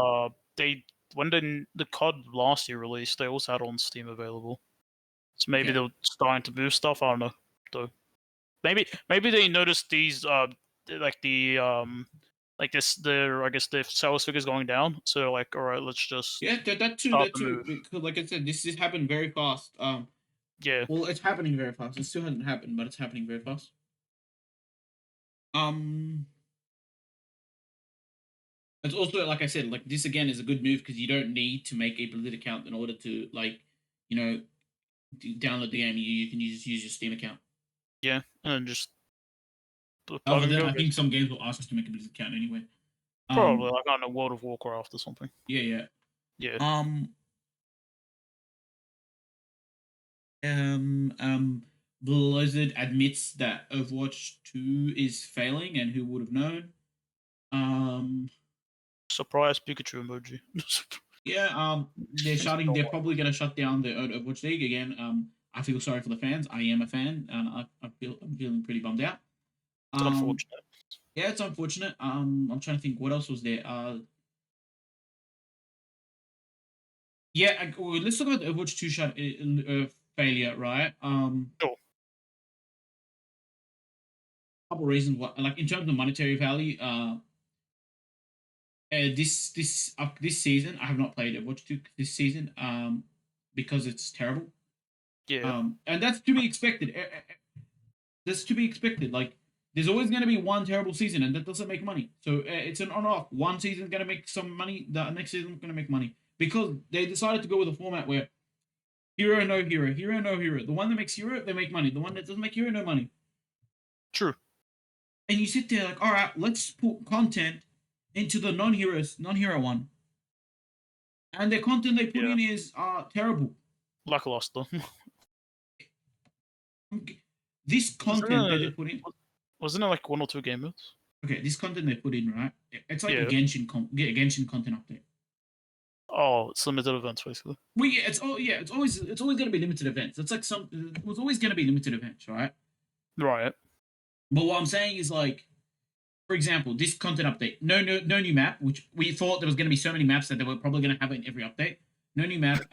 they when the COD last year released, they also had it on Steam available. So maybe Yeah. they're starting to move stuff. I don't know, though. Maybe they noticed these like the like this I guess the sales figures going down. So they're like, all right, let's just Yeah, that too, start that the too. move. Because like I said, this happened very fast. Yeah, Well, it's happening very fast. It still hasn't happened, but it's happening very fast. Um, it's also like I said, like this again is a good move because you don't need to make a Blizzard account in order to like, you know, download the game. You can just use your Steam account. yeah, and then just plug Other and than go. I think some games will ask us to make a Blizzard account anyway. Probably like I don't know, World of Warcraft or something. Yeah, yeah. Yeah. Blizzard admits that Overwatch 2 is failing, and who would have known? Surprise Pikachu emoji. Yeah, they're Seems shutting. so They're probably gonna shut down their own Overwatch League again. I feel sorry for the fans. I am a fan, and I'm feeling pretty bummed out. It's unfortunate. Yeah, it's unfortunate. I'm trying to think what else was there. Yeah, well, let's talk about the Overwatch 2 shot failure, right? Sure. Couple reasons. What, like in terms of monetary value, this season I have not played Overwatch 2 this season, because it's terrible. Yeah. And that's to be expected. That's to be expected. Like, there's always going to be one terrible season, and that doesn't make money. So it's an on-off. One season's going to make some money. The next season's going to make money because they decided to go with a format where hero, no hero, hero, no hero. The one that makes hero, they make money. The one that doesn't make hero, no money. True. And you sit there like, all right, let's put content into the non-hero one. And the content they put in is terrible. Lackluster. This content that they put in. Wasn't it like 1 or 2 game modes? Okay, this content they put in, right? It's like Yeah. a Genshin content update. Oh, it's limited events basically. Well, yeah, it's always going to be limited events. It's like it was always going to be limited events, right? Right. But what I'm saying is, like, for example, this content update, no new map, which we thought there was going to be so many maps that they were probably going to have it in every update. No new map.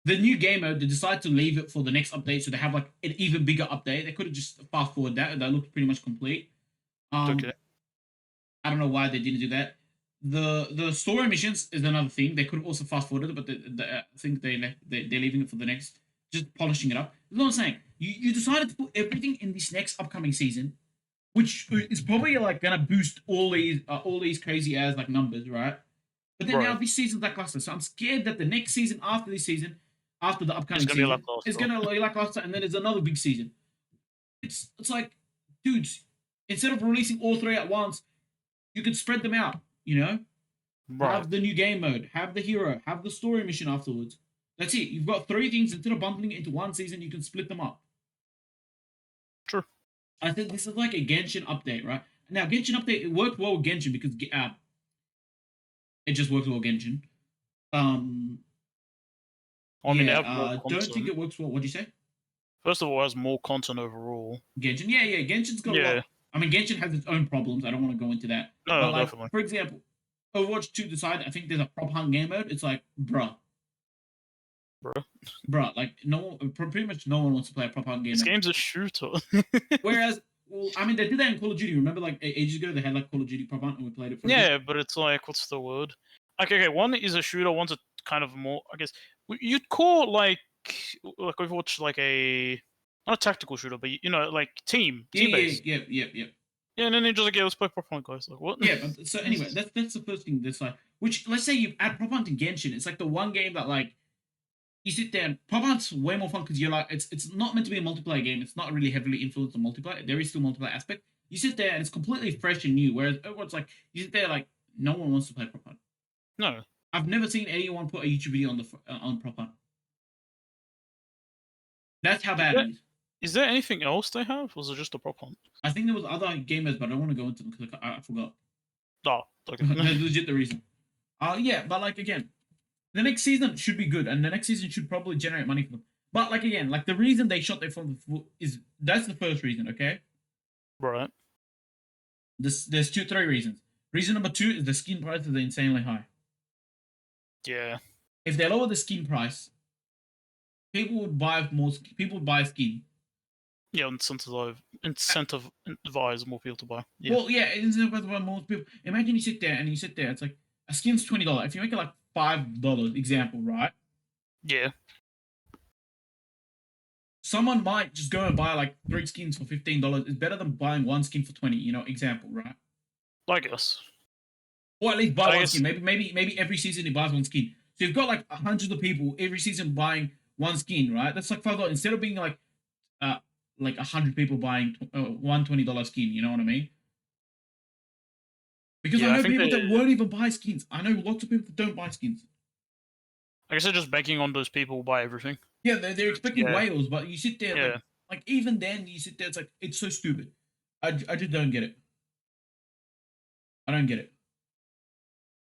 The new game mode, they decided to leave it for the next update, so they have like an even bigger update. They could have just fast forward that. That looked pretty much complete. Okay. I don't know why they didn't do that. The story missions is another thing. They could have also fast forwarded it, but I think they're leaving it for the next, just polishing it up. That's what I'm saying. You decided to put everything in this next upcoming season, which is probably like gonna boost all these crazy ass like numbers, right? But then now this season's lackluster, so I'm scared that the next season after this season, after the upcoming season, is gonna be lackluster, and then there's another big season. It's like, dudes, instead of releasing all 3 at once, you could spread them out. You know, have the new game mode, have the hero, have the story mission afterwards. That's it. You've got 3 things. Instead of bundling it into one season, you can split them up. True. I think this is like a Genshin update, right? Now, Genshin update, it worked well with Genshin because it just works well with Genshin. I mean, don't think it works well. What do you say? First of all, it has more content overall. Genshin, yeah, Genshin's got a lot. I mean, Genshin has its own problems. I don't want to go into that. No, but like, definitely. For example, Overwatch 2 decided, I think there's a prop hunt game mode. It's like, bruh. Like, pretty much no one wants to play a prop hunt game mode. This game's a shooter. Whereas, well, I mean, they did that in Call of Duty. Remember, like, ages ago, they had, like, Call of Duty prop hunt, and we played it for Yeah, but it's like, what's the word? Like, okay, one is a shooter, one's a kind of more, I guess, you'd call, like Overwatch, like a, not a tactical shooter, but, you know, like, team-based. Yeah. Yeah, and then they just like, let's play prop hunt, guys. Like, what? Yeah, but so anyway, that's the first thing. That's like, which, let's say you add prop hunt to Genshin, it's like the one game that, like, you sit there and prop hunt's way more fun because you're like, it's not meant to be a multiplayer game. It's not really heavily influenced on multiplayer. There is still multiplayer aspect. You sit there and it's completely fresh and new. Whereas Overwatch, like, you sit there like, no one wants to play prop hunt. No. I've never seen anyone put a YouTube video on prop hunt. That's how bad it is. Is there anything else they have? Or was it just a prop hunt? I think there was other gamers, but I don't want to go into them because I forgot. Oh, okay. That's legit the reason. Yeah, but like, again, the next season should be good, and the next season should probably generate money for them. But like, again, like, the reason they shot their phone is, that's the first reason, okay? Right. There's 3 reasons. Reason number 2 is the skin prices are insanely high. Yeah. If they lower the skin price, people would buy more. People would buy skin. Yeah, incentivize more people to buy. Yeah. Well, yeah, it incentivize more people. Imagine you sit there. It's like, a skin's $20. If you make it like $5, example, right? Yeah. Someone might just go and buy like 3 skins for $15. It's better than buying 1 skin for 20. You know, example, right? I guess. Or at least buy 1 skin. Maybe every season he buys 1 skin. So you've got like hundreds of people every season buying 1 skin, right? That's like $5 instead of being like 100 people buying one $20 skin. You know what I mean? Because I know people that won't even buy skins. I know lots of people that don't buy skins. I guess they're just banking on those people who buy everything. Yeah, they're expecting whales, but you sit there, like even then, you sit there, it's like, it's so stupid. I just don't get it. I don't get it.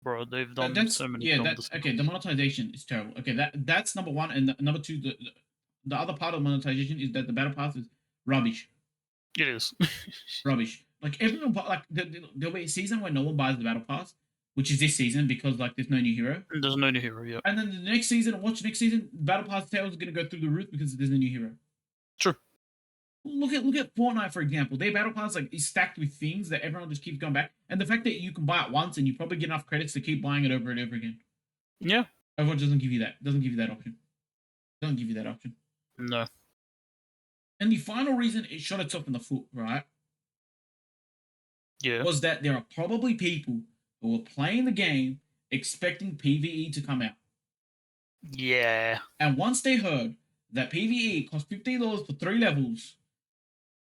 Bro, they've done so many okay, the monetization is terrible. Okay, that's number 1, and number 2, the other part of monetization is that the battle pass is rubbish. It is. Rubbish. Like everyone, like there'll be a season where no one buys the battle pass, which is this season because like there's no new hero. There's no new hero yet. And then the next season, next season, battle pass sales are gonna go through the roof because there's no new hero. True. Look at Fortnite for example. Their battle pass like is stacked with things that everyone just keeps going back, and the fact that you can buy it once and you probably get enough credits to keep buying it over and over again. Yeah. Overwatch doesn't give you that. Doesn't give you that option. Doesn't give you that option. No. And the final reason it shot itself in the foot, right? Yeah. Was that there are probably people who were playing the game expecting PvE to come out. Yeah. And once they heard that PvE cost $15 for 3 levels,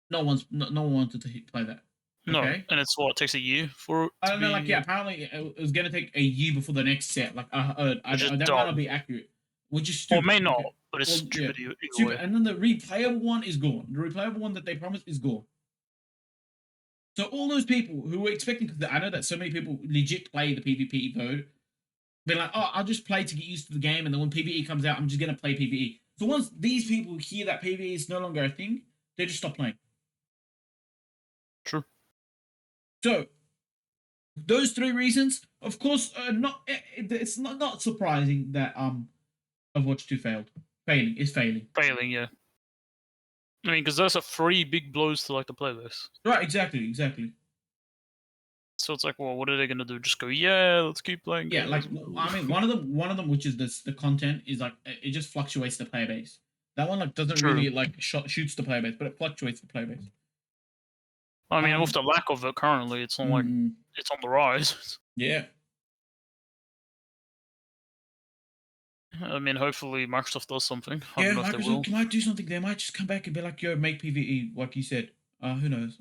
no one wanted to play that. No, Okay? and it's what, it takes a year for it to I don't know, be... like, yeah, apparently it was going to take a year before the next set. Like, I heard. Which is That might dumb. not be accurate. Which is Well, stupid. it may not, okay? but it's Well, stupid yeah, either stupid. way. And then the replayable one is gone. The replayable one that they promised is gone. So all those people who were expecting, because I know that so many people legit play the PvP mode, be like, oh, I'll just play to get used to the game, and then when PvE comes out, I'm just going to play PvE. So once these people hear that PvE is no longer a thing, they just stop playing. True. So those 3 reasons, of course, it's not surprising that Overwatch 2 failed. Failing, Yeah. I mean, because those are 3 big blows to like the playlist. Right, exactly. So it's like, well, what are they gonna do? Just go, yeah, let's keep playing. Yeah, like games. I mean, one of them, which is the content, is like it just fluctuates the player base. That one like doesn't True. really like shoots the player base, but it fluctuates the player base. I mean, with the lack of it currently, it's not like it's on the rise. Yeah. I mean, hopefully Microsoft does something. I Yeah, don't know if they will. Microsoft might do something. They might just come back and be like, "Yo, make PvE," like you said. Who knows?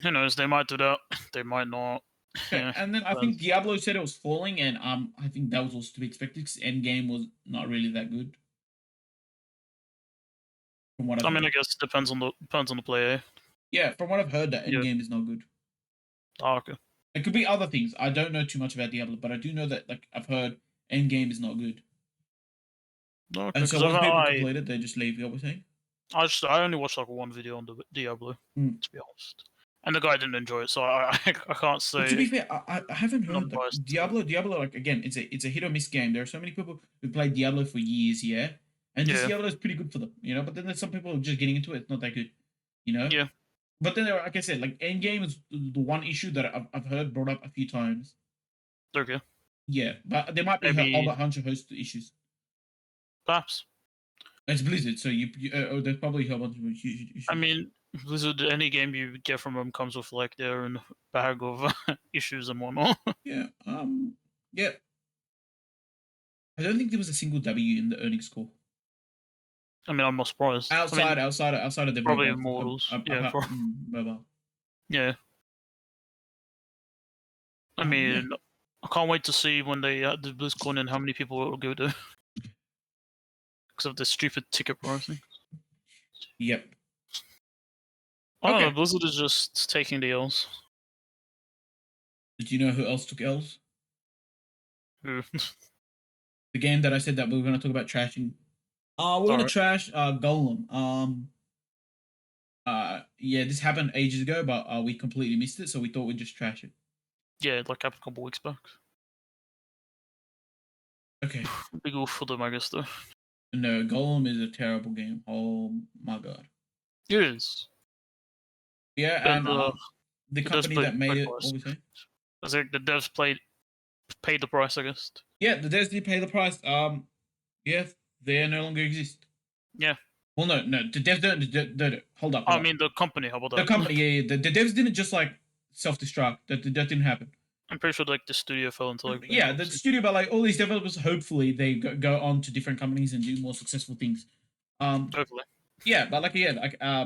Who knows? They might do that. They might not. Okay, Yeah. and then I think Diablo said it was falling, and I think that was also to be expected because Endgame was not really that good. From what I mean, I guess it depends on the player. Yeah, from what I've heard, that Yeah. Endgame is not good. Oh, okay. It could be other things. I don't know too much about Diablo, but I do know that like I've heard Endgame is not good. Okay. And so 'Cause when people complete it, they just leave. You know what we're saying? I only watched like one video on the Diablo, to be honest, and the guy didn't enjoy it, so I can't say. But to be fair, I haven't heard like, non-biased. Diablo. Like again, it's a hit or miss game. There are so many people who played Diablo for years, yeah, and this Yeah. Diablo is pretty good for them, you know. But then there's some people who are just getting into it. It's not that good, you know. Yeah. But then, there are, like I said, like Endgame is the one issue that I've heard brought up a few times. Okay. Yeah, but there might be Maybe- a whole bunch of host issues. Perhaps. It's Blizzard, so there's probably a whole bunch of issues. I mean, Blizzard, any game you get from them comes with like their own bag of issues and whatnot. Yeah. Yeah. I don't think there was a single W in the earnings call. I mean, I'm not surprised. Outside of the probably mobile, Immortals. Yeah, mobile. Yeah. I mean, I can't wait to see when they do BlizzCon and how many people will go there. Because of the stupid ticket pricing. Yep. I don't Okay. know, Blizzard is just taking the L's. Did you know who else took L's? Who? The game that I said that we were going to talk about trashing. We're going to trash Golem. Yeah, this happened ages ago, but we completely missed it, so we thought we'd just trash it. Yeah, like a couple weeks back. Okay. Big oof for them, I guess, though. No, Golem is a terrible game. Oh my god. It is. Yeah, And, and the company that made it, what price. was it? I think the devs paid the price, I guess. Yeah, the devs did pay the price. Yeah, they no longer exist. Yeah. Well, no, the devs don't. Hold up. I mean, the company. How about that? The company, yeah. The devs didn't just like self-destruct. That didn't happen. I'm pretty sure like the studio fell into like. Yeah, the studio, but like all these developers, hopefully they go on to different companies and do more successful things. Hopefully. Yeah, but like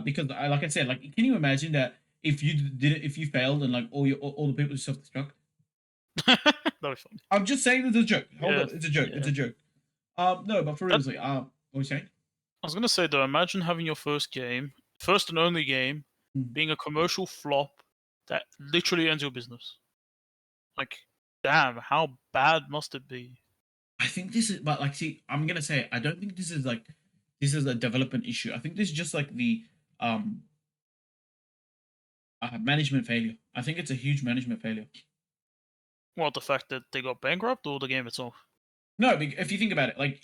because like I said, like can you imagine that if you failed and like all the people self-destruct? That'd be fun. I'm just saying it's a joke. Hold on, it's a joke. Yeah. It's a joke. No, but for real, like, what were you saying? I was gonna say though, imagine having your first and only game, being a commercial flop that literally ends your business. Like, damn, how bad must it be? I think this is, but like, see, I'm gonna say, I don't think this is like this is a development issue. I think this is just like the management failure. I think it's a huge management failure. Well, the fact that they got bankrupt or the game itself? No, if you think about it, like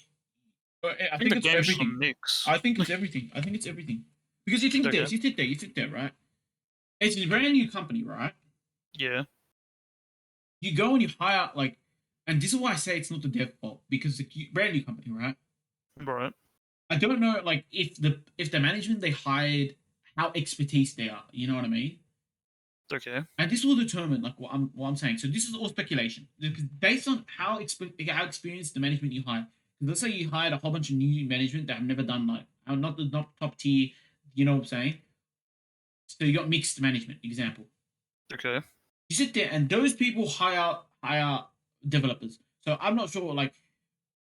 I think The it's game's just a everything. mix. I think it's everything. I think it's everything. Because you think Okay. this, you sit there, right? It's a brand new company, right? Yeah. You go and you hire like, and this is why I say it's not the dev fault because it's a brand new company, right? Right. I don't know, like if the management they hired, how expertise they are. You know what I mean? Okay. And this will determine like what I'm saying. So this is all speculation based on how experienced the management you hire. Let's say you hired a whole bunch of new management that have never done like not top tier. You know what I'm saying? So you got mixed management. Example. Okay. You sit there and those people hire developers. So I'm not sure like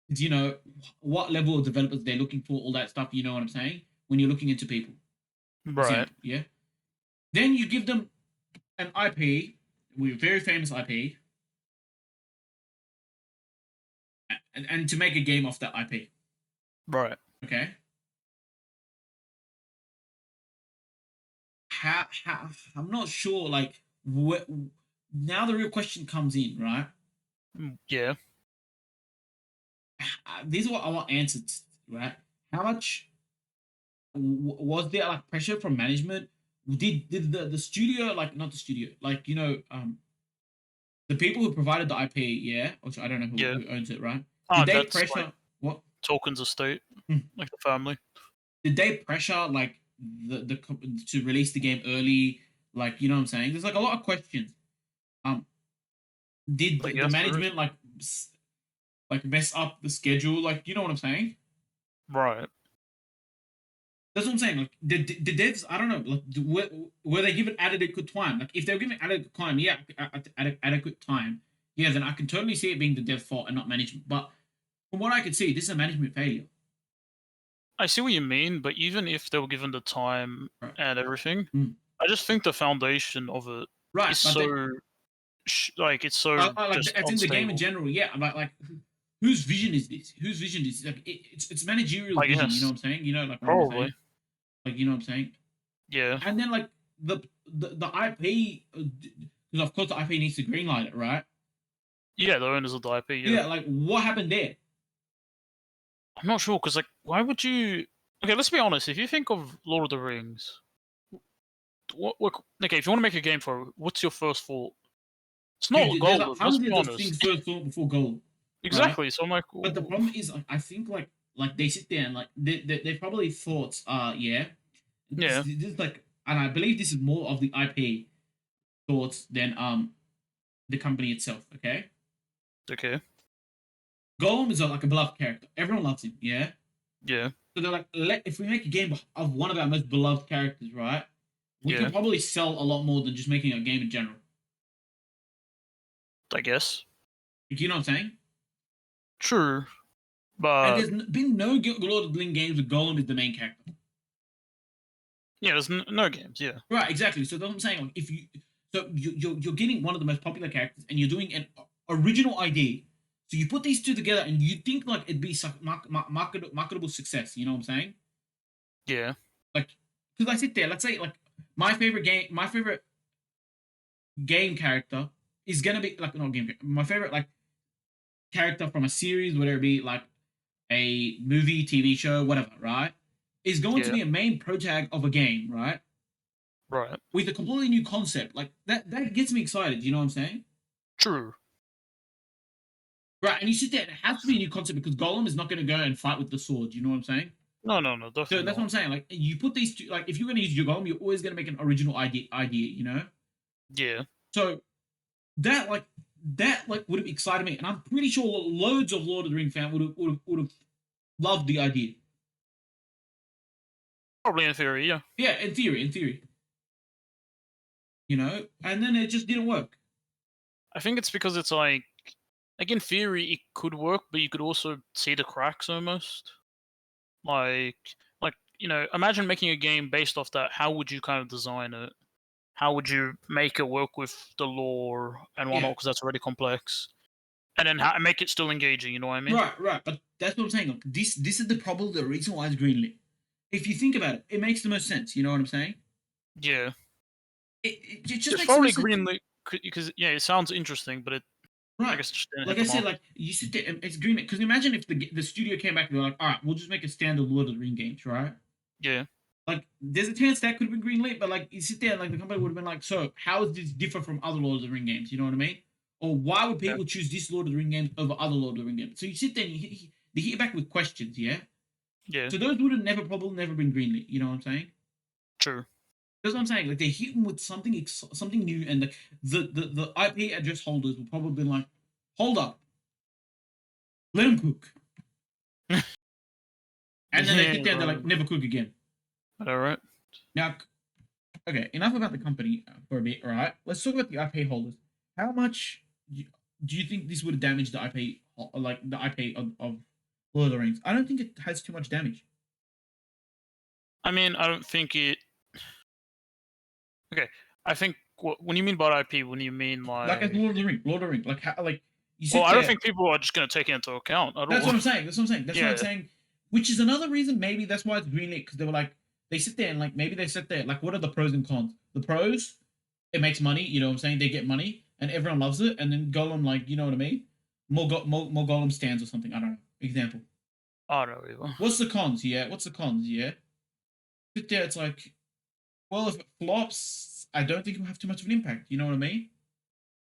you know what level of developers they're looking for, all that stuff. You know what I'm saying? When you're looking into people. Right. Example, yeah. Then you give them an IP, with very famous IP, and to make a game off that IP. Right. Okay. How I'm not sure. Like, what? Now the real question comes in, right? Yeah. These are what I want answered, right? How much was there like pressure from management? Did the studio like not the studio like the people who provided the IP, yeah, which I don't know Yeah. who owns it, right? Ah, Did they that's like pressure what? Tolkien's estate, Hmm. like the family. Did they pressure like to release the game early? Like you know what I'm saying? There's like a lot of questions. Um, did I the guess there is. management like mess up the schedule? Like you know what I'm saying? Right. That's what I'm saying. Like the devs, I don't know. Like were they given adequate time? Like if they were given adequate time, yeah, adequate time, yeah, then I can totally see it being the dev fault and not management. But from what I could see, this is a management failure. I see what you mean, but even if they were given the time Right. and everything, Mm. I just think the foundation of it Right, is but so like it's so like just as in the game in unstable. general, yeah. But like, whose vision is this? Whose vision is this? Like it's managerial I vision. You know guess what I'm saying? You know, like what I'm probably. saying. Like you know what I'm saying. Yeah. And then like the IP, because of course the IP needs to greenlight it, right? Yeah, the owners of the IP. Yeah. Yeah, like what happened there? I'm not sure because like, why would you? Okay, let's be honest. If you think of Lord of the Rings, what okay, if you want to make a game for it, what's your first thought? It's not Dude, there's Gollum. Let's be hundreds of things honest. first thought before goal, right? Exactly. So I'm like, But the problem is, like, I think like they sit there and like they probably thought, yeah, yeah. this is like, and I believe this is more of the IP thoughts than the company itself. Okay, Okay. Gollum is like a beloved character. Everyone loves him. Yeah. Yeah. So they're like, if we make a game of one of our most beloved characters, right? We can Yeah. probably sell a lot more than just making a game in general. I guess. You know what I'm saying? True. And But there's been no Lord of the Rings games where Gollum is the main character. yeah, there's no games. Yeah. Right, exactly. So that's what I'm saying. Like, if you, so you're getting one of the most popular characters, and you're doing an original idea. So you put these two together, and you think like it'd be marketable success. You know what I'm saying? Yeah. Like, because I sit there. Let's say like my favorite game character is gonna be like not game. My favorite like character from a series, whether it be like a movie, TV show, whatever, right? Is going to Yeah. be a main protag of a game, right? Right. With a completely new concept. Like that gets me excited, you know what I'm saying? True. Right, and you sit there, it has to be a new concept because Golem is not gonna go and fight with the sword, you know what I'm saying? No, So definitely that's what I'm not. saying. Like you put these two like if you're gonna use your Golem, you're always gonna make an original idea, you know? Yeah. So that would have excited me, and I'm pretty sure loads of Lord of the Ring fans would have loved the idea. Probably in theory. Yeah. Yeah, in theory, you know, and then it just didn't work. I think it's because it's like in theory it could work, but you could also see the cracks almost. Like imagine making a game based off that. How would you kind of design it? How would you make it work with the lore and Yeah, whatnot? Because that's already complex. and then make it still engaging. You know what I mean? Right. But that's what I'm saying. Like, this is the problem. The reason why it's greenlit. If you think about it, it makes the most sense. You know what I'm saying? Yeah, It just it's makes the probably most sense. greenlit because it sounds interesting, but I Right. guess it just didn't Like hit I the said, mark. like you sit there, and it's greenlit. Because imagine if the studio came back and they're like, all right, we'll just make a standard Lord of the Ring games, right? Yeah, Like, there's a chance that could have been greenlit, but like you sit there, and like the company would have been like, so how is this different from other Lord of the Ring games? You know what I mean? Or why would yeah, people choose this Lord of the Ring game over other Lord of the Ring games? So you sit there and they hit you back with questions, yeah. yeah. So those would have probably never been greenlit. You know what I'm saying? True. That's what I'm saying. Like they hit them with something new, and the IP address holders will probably be like, hold up, let them cook, and then they Yeah, sit there and they're right. like, never cook again. All right. Now, okay, enough about the company for a bit. All right, let's talk about the IP holders. How much do you think this would have damaged the IP, like the IP of Lord of the Rings? I don't think it has too much damage. I mean, I don't think it. Okay, I think when you mean by IP, when you mean Like as like, Lord of the Rings, like how, like you well, sit I don't there. think people are just gonna take it into account at That's all. what I'm saying. That's what I'm saying. That's what I'm Yeah, saying. Which is another reason, maybe that's why it's greenlit, because they were like, they sit there and like maybe they sit there like, what are the pros and cons? The pros, it makes money. You know what I'm saying? They get money and everyone loves it. And then Golem, like, you know what I mean? More Golem stands or something. I don't know. Example. I don't know either. What's the cons? Yeah. What's the cons? Yeah. Sit there. It's like, well, if it flops, I don't think it'll have too much of an impact. You know what I mean?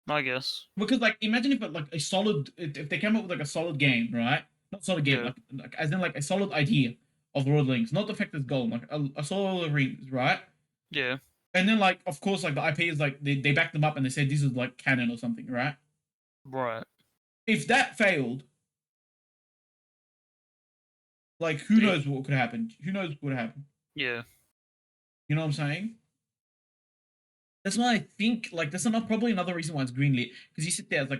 I guess. Because like, imagine if it like a solid, if they came up with like a solid game, right? Not solid game, Yeah, like as in like a solid idea of Lord of the Rings, not the fact that it's Golem, like a solid Lord of the Rings, right? yeah, And then like, of course, like the IP is like they back them up and they said this is like canon or something, right? right. If that failed, like who It, knows what could happen? Who knows what would happen? yeah, You know what I'm saying? That's why I think like that's not probably another reason why it's greenlit, because you sit there it's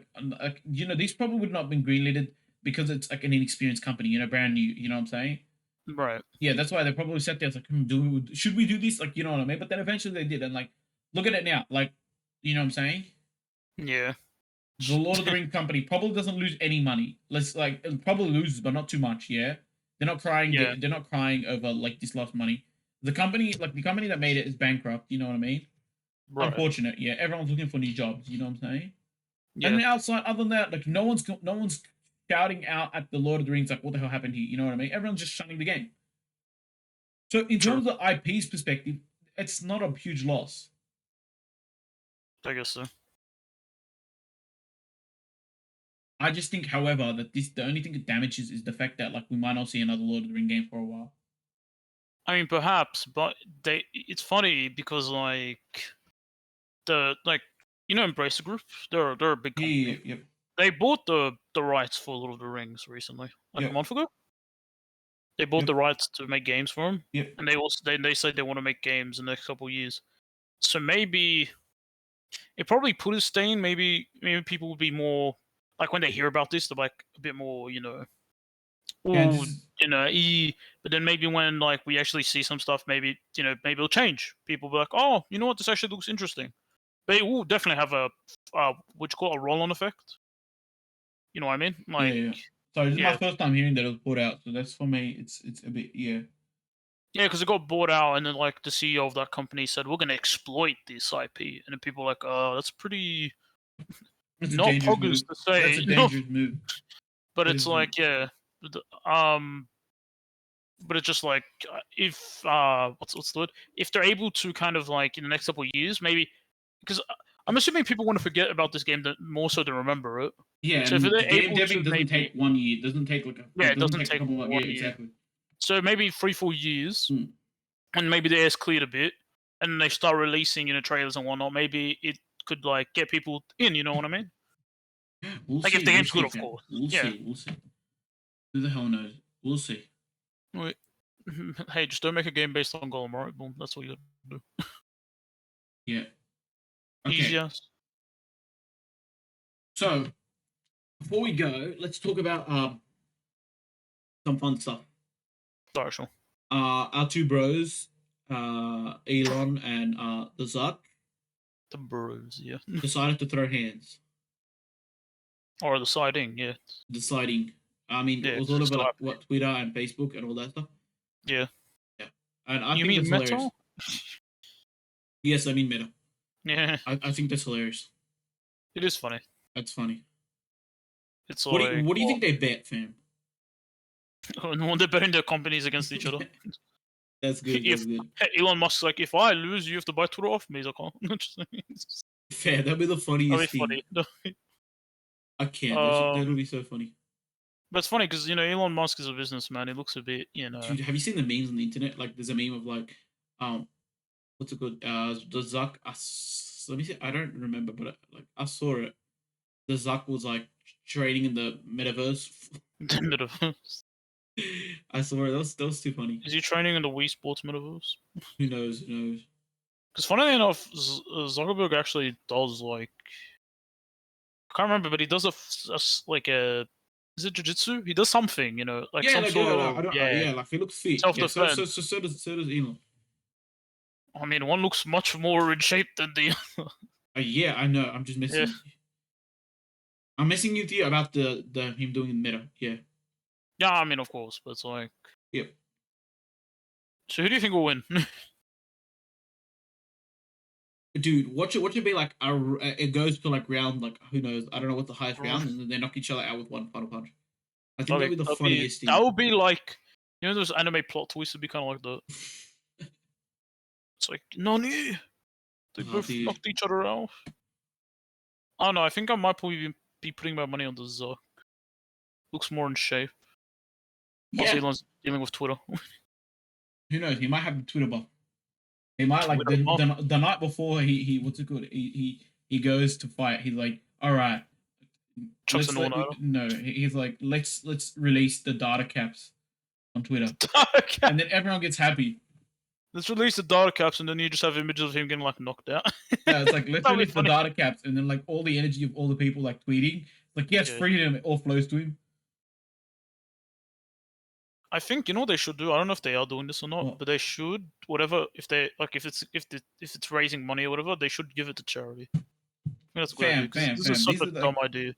like you know these probably would not have been greenlit because it's like an inexperienced company, you know, brand new. You know what I'm saying? right. Yeah, that's why they probably sat there. It's like, should we do this? Like, you know what I mean? But then eventually they did, and like, look at it now. Like, you know what I'm saying? Yeah, The Lord of the Rings company probably doesn't lose any money. Let's like, it probably loses, but not too much. Yeah, they're not crying. yeah, They're not crying over like this lost money. The company that made it is bankrupt. You know what I mean? right. Unfortunate. Yeah, everyone's looking for new jobs. You know what I'm saying? And Yeah, then outside, other than that, like no one's shouting out at the Lord of the Rings like, what the hell happened here? You know what I mean? Everyone's just shunning the game. So in true. terms of IP's perspective, it's not a huge loss. I guess so. I just think, however, that the only thing it damages is the fact that like we might not see another Lord of the Ring game for a while. I mean, perhaps, but it's funny because like the like Embracer Group, they're a big company. Yep. They bought the rights for Lord of the Rings recently, like a Yep. month ago. They bought Yep. the rights to make games for them, Yep. and they also they said they want to make games in the next couple of years. So maybe it probably put a stain. Maybe people would be more like when they hear about this, they're like a bit more, Yeah. oh, but then maybe when like we actually see some stuff, maybe maybe it'll change. People will be like, oh, you know what, this actually looks interesting. But it will definitely have a what you call a roll-on effect. You know what I mean? Like, Yeah. So this is my yeah, first time hearing that it was brought out. So that's for me. It's a bit yeah, because it got bought out, and then like the CEO of that company said, we're gonna exploit this IP, and then people are like, oh, that's pretty It's a not dangerous poggers move. to That's say, a dangerous move. but That it's is like, yeah, but it's just like if what's the word? If they're able to kind of like in the next couple of years, maybe because I'm assuming people want to forget about this game more so than remember it. yeah. So if And they're game able to deving doesn't maybe take 1 year. It doesn't take like yeah, it it doesn't doesn't take a take couple of yeah 1 year. exactly. So maybe 3-4 years, Mm. and maybe the air's cleared a bit, and then they start releasing trailers and whatnot. Maybe it could like get people in. You know what I mean? We'll Like if see. the We'll game's good, see, of fam. course. We'll Yeah. see. We'll see. Who the hell knows? We'll see. Wait. Hey, just don't make a game based on Golem, right? Boom. That's what you do. Yeah. Easy Okay. as. So before we go, let's talk about some fun stuff. Sorry, sure. Our two bros, Elon and the Zuck, The Bros, yeah. decided to throw hands. or the siding. Yeah, deciding. I mean, yeah, it was 'cause all it's over still like happening. what Twitter and Facebook and all that stuff. Yeah, Yeah, and I you think mean that's hilarious. Meta? Yes, I mean Meta. Yeah, I think that's hilarious. it is funny. That's funny. It's like, What do you well, think they bet, fam? when they're betting their companies against each other. That's good. That's If good. Elon Musk's like, if I lose, you have to buy Twitter off me. He's like, oh, Fair. That'd be the that'd funniest be thing. funny. I can't. That would um, be so funny. but it's funny because Elon Musk is a businessman. He looks a bit, Dude, have you seen the memes on the internet? Like, there's a meme of like, what's it called? The Zuck. Let me see. I don't remember, but like I saw it. The Zuck was like trading in the metaverse. the metaverse. I saw it. That was too funny. Is he training in the Wii Sports metaverse? Who knows? Who knows? Because funnily enough, Zuckerberg actually does like, I can't remember, but he does like a, is it jujitsu? He does something, like Yeah, some like sort yeah, no, of, I don't. yeah, Yeah, like he looks fit. self Yeah, defense. so does Elon. I mean, one looks much more in shape than the other. Yeah, I know. I'm just Yeah, messing. I'm messing with you about the him doing the meta. Yeah. yeah. I mean, of course, but it's like, Yep. so who do you think will win? Dude, watch it be like it goes to like round like who knows, I don't know what's the highest round, and then they knock each other out with one final punch. I think that'd be the funniest That thing. would be like, those anime plot twists would be kind of like the. It's like Nani, they Oh, both dude. knocked each other out. I don't know. I think I might probably be putting my money on the Zuck. Looks more in shape. Also, Yeah, Elon's dealing with Twitter. who knows? He might have the Twitter buff. He might like Twitter buff. the night before he what's it called? He goes to fight. He's like, all right, Chucks an let all-nighter. no. He's like, let's release the data caps on Twitter, and then everyone gets happy. Let's release the data caps, and then you just have images of him getting like knocked out. Yeah, it's like let's That'd be release the funny. data caps, and then like all the energy of all the people like tweeting, like he has Yeah. freedom, it all flows to him. I think what they should do. I don't know if they are doing this or not, What? but they should whatever if they like if it's raising money or whatever, they should give it to charity. I think that's a good idea because this is such These a are dumb idea.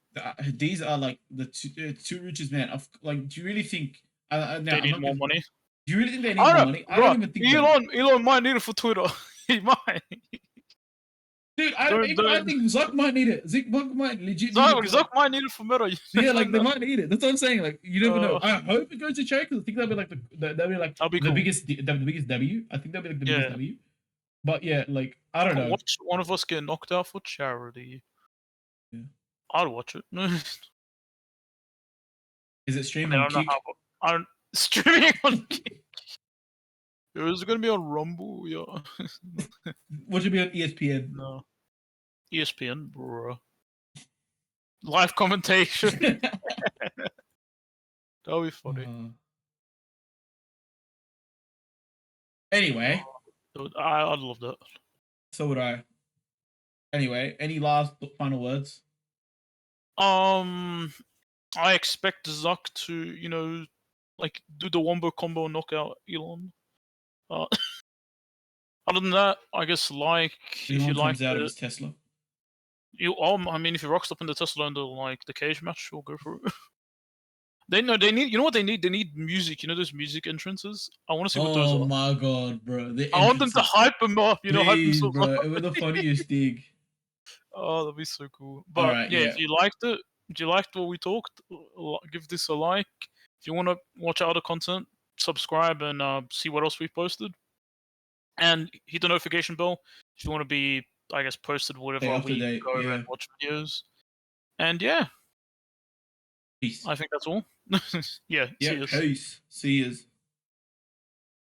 these are like the two richest men. Of like, do you really think? Now They I'm need not more gonna. money. Do you really think they need I more don't money? I know, don't bro. even think that. Elon might need it for Twitter. He might. Dude, I Don't. think Zuck might need it. Zuck might legit need it. Zuck might need it for Meta. You Yeah, never like they know. might need it. That's what I'm saying. Like you never know. Uh, I hope it goes to charity because I think that'd be like that'd be like that'd be the cool. biggest W. I think that'd be like the biggest Yeah. W. But yeah, like I don't know. Watch one of us get knocked out for charity. Yeah. I'd watch it. I Is it streamed mean, I on don't know how. Kick? I don't streaming on. Is it gonna be on Rumble? Yeah. What should be on ESPN? No. ESPN, bro. Live commentation. That'll be funny. Anyway, I'd love that. so would I. Anyway, any last final words? I expect Zuck to, like do the wombo combo knockout Elon. Other than that, I guess if you Elon like comes out of his Tesla. I mean, if he rocks up in the Tesla and the cage match, we'll go for it. They need. You know what they need? They need music. You know those music entrances. I want to see what those Oh are. my god, bro! The I want them to entrances. hype him up. Hype Please, themselves bro. up. It was the funniest thing. Oh, that'd be so cool. All But right, yeah, yeah. if you liked it, if you liked what we talked, give this a like. If you want to watch our other content, subscribe and see what else we've posted. And hit the notification bell if you want to be, I guess, posted whatever Up to we date. go Yeah. and watch videos. And yeah, Peace. I think that's all. Yeah, see Yeah. you. Peace. See yous.